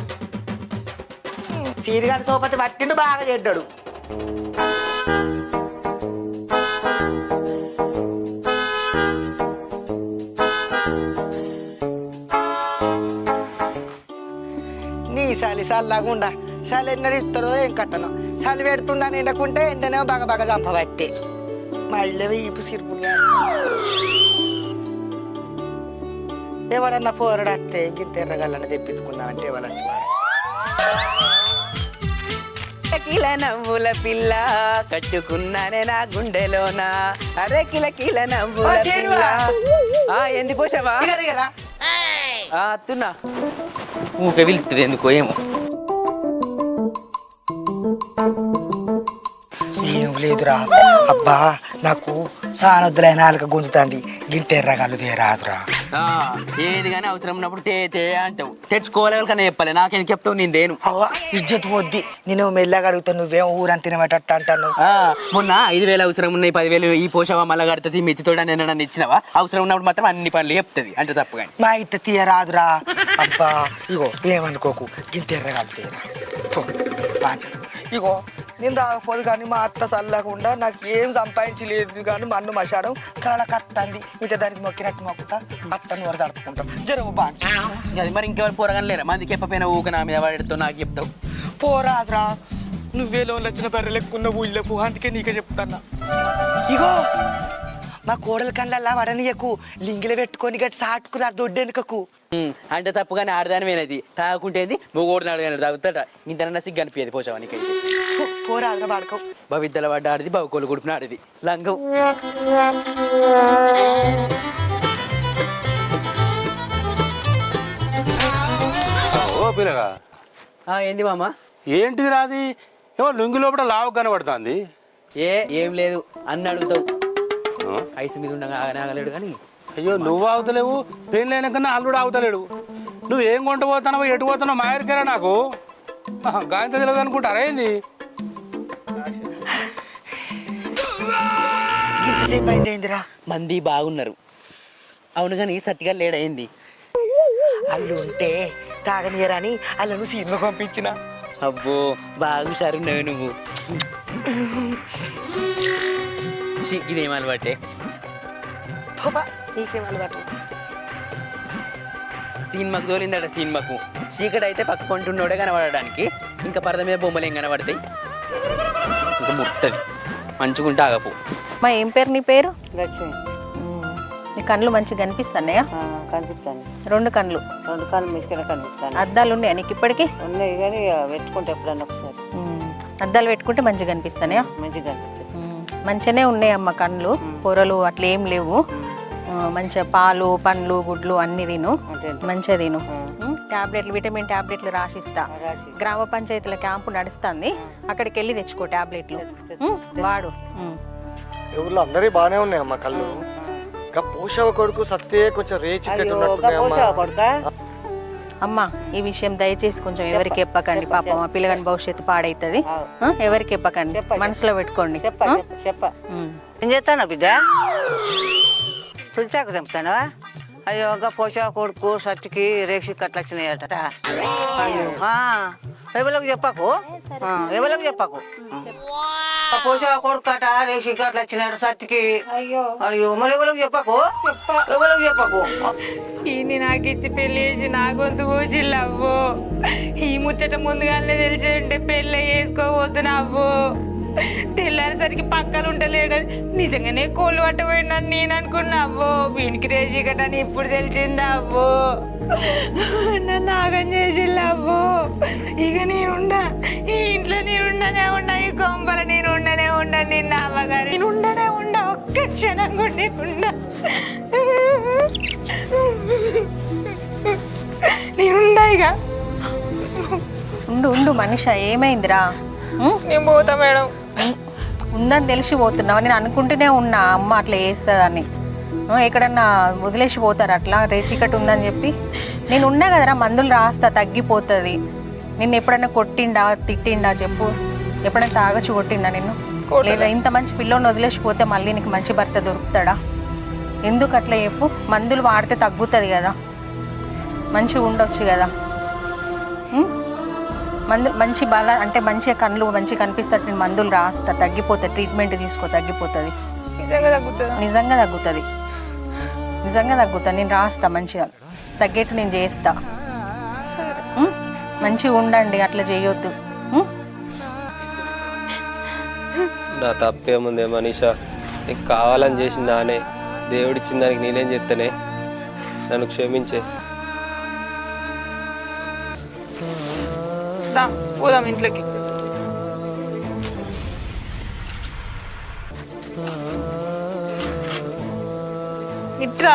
సీరిగాని సోపతి పట్టిండు బాగా చెడ్డాడు. నీ చలి చల్లగుండా చలి ఎన్నడు ఇస్తాడో ఏం కట్టను. చలి పెడుతుందని ఎండకుంటే ఎండనే బాగా చంపబట్టే మళ్ళీ ఈపు సిరుపు. ఎవడన్నా పోరడత్తే గింత ఎర్రగల్లని తెప్పించుకుందామంటే ఎవరు వచ్చి కిల నవ్వుల పిల్ల కట్టుకున్నానే నా గుండెలోన. అరే కిల కిల నవ్వుల పిల్ల. ఏంది పోసావా అత్తున్నా ఊకే వెళ్తుంది ఎందుకో ఏమో. ఏం లేదురా అబ్బా నాకు సానొద్దులైన నాలుక గుంజుతాంది. గింత ఎర్రగల్లు తీరాదురా. ఏది కానీ అవసరం ఉన్నప్పుడు తే అంటావు. తెచ్చుకోవాలి కానీ చెప్పాలి. నాకేం చెప్తావు నేనేను ఇజ్జత్ వద్ది. నేను మెల్లగా అడుగుతాను. నువ్వేం ఊరని తినబెట్టట్టు అంటాను. మొన్న 5,000 అవసరం ఉన్నాయి, 10,000 ఈ పోషవా మళ్ళా కడుతుంది మెత్తితోడ నన్ను ఇచ్చినవా. అవసరం ఉన్నప్పుడు మాత్రం అన్ని పనులు చెప్తుంది అంటే తప్పు. కానీ మా ఇత్త తీయరాదురా అబ్బా. ఇగో ఏమనుకోకు గింత ఎర్రగల్లు తీయరా. ఇగో నేను రాకపోదు కానీ మా అత్త చల్లకుండా నాకు ఏం సంపాదించలేదు కానీ మన్ను మశాడం కళకత్తంది. ఇంత దానికి మొక్కినట్టు మొక్కుతా అత్తను వర తడుపుకుంటాం జరుగు బాగా. మరి ఇంకెవరు పోరగానే లేరా మందికి చెప్పపోయినా ఊక నా మీద వాడితో నాకు చెప్తావు. పోరాదురా నువ్వే లోన్లు వచ్చిన బర్రెలు ఎక్కున్న ఊళ్ళకు, అందుకే నీకే చెప్తాన్నా. ఇగో మా కోడల కళ్ళల్లా వడనీయకు, లింగిలు పెట్టుకొని గట్టి సాటుకురా దొడ్డెనుకకు. అంటే తప్పుగానే ఆడదానివేనది తాగుకుంటేంది మొగోడు నాడు తాగుతాడ ఇంతనన్నా సిగ్గు అనిపించేది పోసావానికి. పోరాదురా బాడుకో. భవిద్యల పడ్డ ఆడిది బవుకోలు గుడిపిన ఆడిది లంగం. ఓ పిల్లగా ఏంది మామ? ఏంటిది రాది? ఏమో లుంగి లోపల లావు కనబడుతుంది. ఏం లేదు అన్న అడుగుతావు. ఐసు మీద ఉండగా ఆగలేడు కానీ. అయ్యో నువ్వు ఆగుతలేవు, పెళ్ళైన కన్నా అల్లుడు ఆగుతలేడు. నువ్వు ఏం కొంట పోతున్నావు, ఎటు పోతున్నావు మాయరికేరా నాకు గాయంత తెలియదు అనుకుంటారా ఏంది? మంది బాగున్నారు అవును కానీ సత్తిగా లేడైంది. అల్లు ఉంటే తాగనీయరని అల్లను సినిమా పంపించిన. అబ్బో బాగా సరున్నావే నువ్వు. ఇదేం అలవాటే? నీకేం అలవాటు? సినిమాకు తోలిందట. సినిమాకు చీకటి అయితే పక్క పంటున్నోడే కనబడడానికి, ఇంకా పరద మీద బొమ్మలు ఏం కనబడతాయి. ఇంకా ముట్టది మంచుకుంటే ఆగపు. మా ఏం పేరు నీ పేరు? లక్ష్మి. నీ కళ్ళు మంచిగా కనిపిస్తున్నాయా? కనిపిస్తాను. 2 కళ్ళు? 2 కళ్ళు మిస్కిన కనిపిస్తాను. అద్దాలు ఉన్నాయా నీకు ఇప్పటికీ? ఉన్నాయి కానీ పెట్టుకుంటే ఎప్పుడన్నా ఒకసారి. అద్దాలు పెట్టుకుంటే మంచిగా కనిపిస్తానయా? మంచిగా కనిపిస్తాయి. మంచిగానే ఉన్నాయమ్మ కళ్ళు, పొరలు అట్లా ఏం లేవు. మంచిగా పాలు పండ్లు గుడ్లు అన్ని తిను, మంచిగా తిను. టాబ్లెట్లు విటమిన్ టాబ్లెట్లు రాసిస్తా. గ్రామ పంచాయతీల క్యాంపు నడుస్తుంది, అక్కడికి వెళ్ళి తెచ్చుకో టాబ్లెట్లు వాడు. ఊళ్ళో అందరి బాగానే ఉన్నాయమ్మా కళ్ళు. పోషవ కొడుకు సత్తే కొంచెం అమ్మా ఈ విషయం దయచేసి కొంచెం ఎవరికి చెప్పకండి, పాపం మా పిల్లగాని భవిష్యత్తు పాడైతుంది. ఎవరికి చెప్పకండి, మనసులో పెట్టుకోండి. ఏం చేస్తాను బిడ్డ? సుచాకు తెంపుతానా? అయ్యో ఒక పోషా కొడుకు సత్తికి రేక్షి కట్లు వచ్చినాయట. ఎవరికి చెప్పకు, ఎవరికి చెప్పకు. పోషా కొడుకు అట రేక్షి కట్లు వచ్చినాడు సత్తికి. అయ్యో మరి ఎవరికి చెప్పకు, ఎవరికి చెప్పకు. ఈయన్ని నాకు ఇచ్చి పెళ్లి చేసి నా గొంతు కూచిల్లవ్వు. ఈ ముచ్చట ముందుగానే తెలిసి ఉంటే పెళ్ళి చేసుకోవద్దు నవ్వు. తెల్లారేసరికి పక్కన ఉంటలేడని నిజంగానే కోళ్ళు పట్టబోయినని నేను అనుకున్నావు. వీనికి రేజీ కట్టని ఇప్పుడు తెలిసిందా అవ్వు. నన్ను ఆగం చేసిల్లవ్వు. ఇక నేనుండా ఈ ఇంట్లో నేనుండనే ఉన్నా, ఈ కొంపల నేనుండనే ఉండా. నిన్న అమ్మగారు నేనుండనే ఉండా, ఒక్క క్షణం కూడా నేనుండా. నేనుండా ఇక. ఉండు ఉండు మనిష, ఏమైందిరా? నేను పోతా మేడం. ఉందని తెలిసి పోతున్నావు? నేను అనుకుంటూనే ఉన్నా అమ్మ అట్లా చేస్తుందని. ఎక్కడన్నా వదిలేసి పోతారు అట్లా రేచీకట్టు ఉందని చెప్పి? నేను ఉన్నా కదరా, మందులు రాస్తా తగ్గిపోతుంది. నిన్ను ఎప్పుడన్నా కొట్టిండా తిట్టిండా చెప్పు? ఎప్పుడైనా తాగొచ్చి కొట్టిండా నిన్ను? లేదా ఇంత మంచి పిల్లోని వదిలేసిపోతే మళ్ళీ నీకు మంచి భర్త దొరుకుతాడా? ఎందుకు అట్లా చెప్పు? మందులు వాడితే తగ్గుతుంది కదా, మంచిగా ఉండొచ్చు కదా. మంచి బల అంటే మంచిగా కళ్ళు మంచిగా కనిపిస్తాడు. నేను మందులు రాస్తా, తగ్గిపోతుంది. ట్రీట్మెంట్ తీసుకో, తగ్గిపోతుంది. నిజంగా తగ్గుతుంది? నిజంగా తగ్గుతుంది, నిజంగా తగ్గుతుంది. నేను రాస్తా, మంచిగా తగ్గేట్టు నేను చేస్తా. మంచిగా ఉండండి, అట్లా చేయొద్దు. నా తప్పేముందే మనీషా, నీకు కావాలని చేసిందానే, దేవుడిచ్చిన దానికి నేనేం చెప్తానే, నన్ను క్షమించే. పోదాం ఇంట్లోకి. ఇట్రా.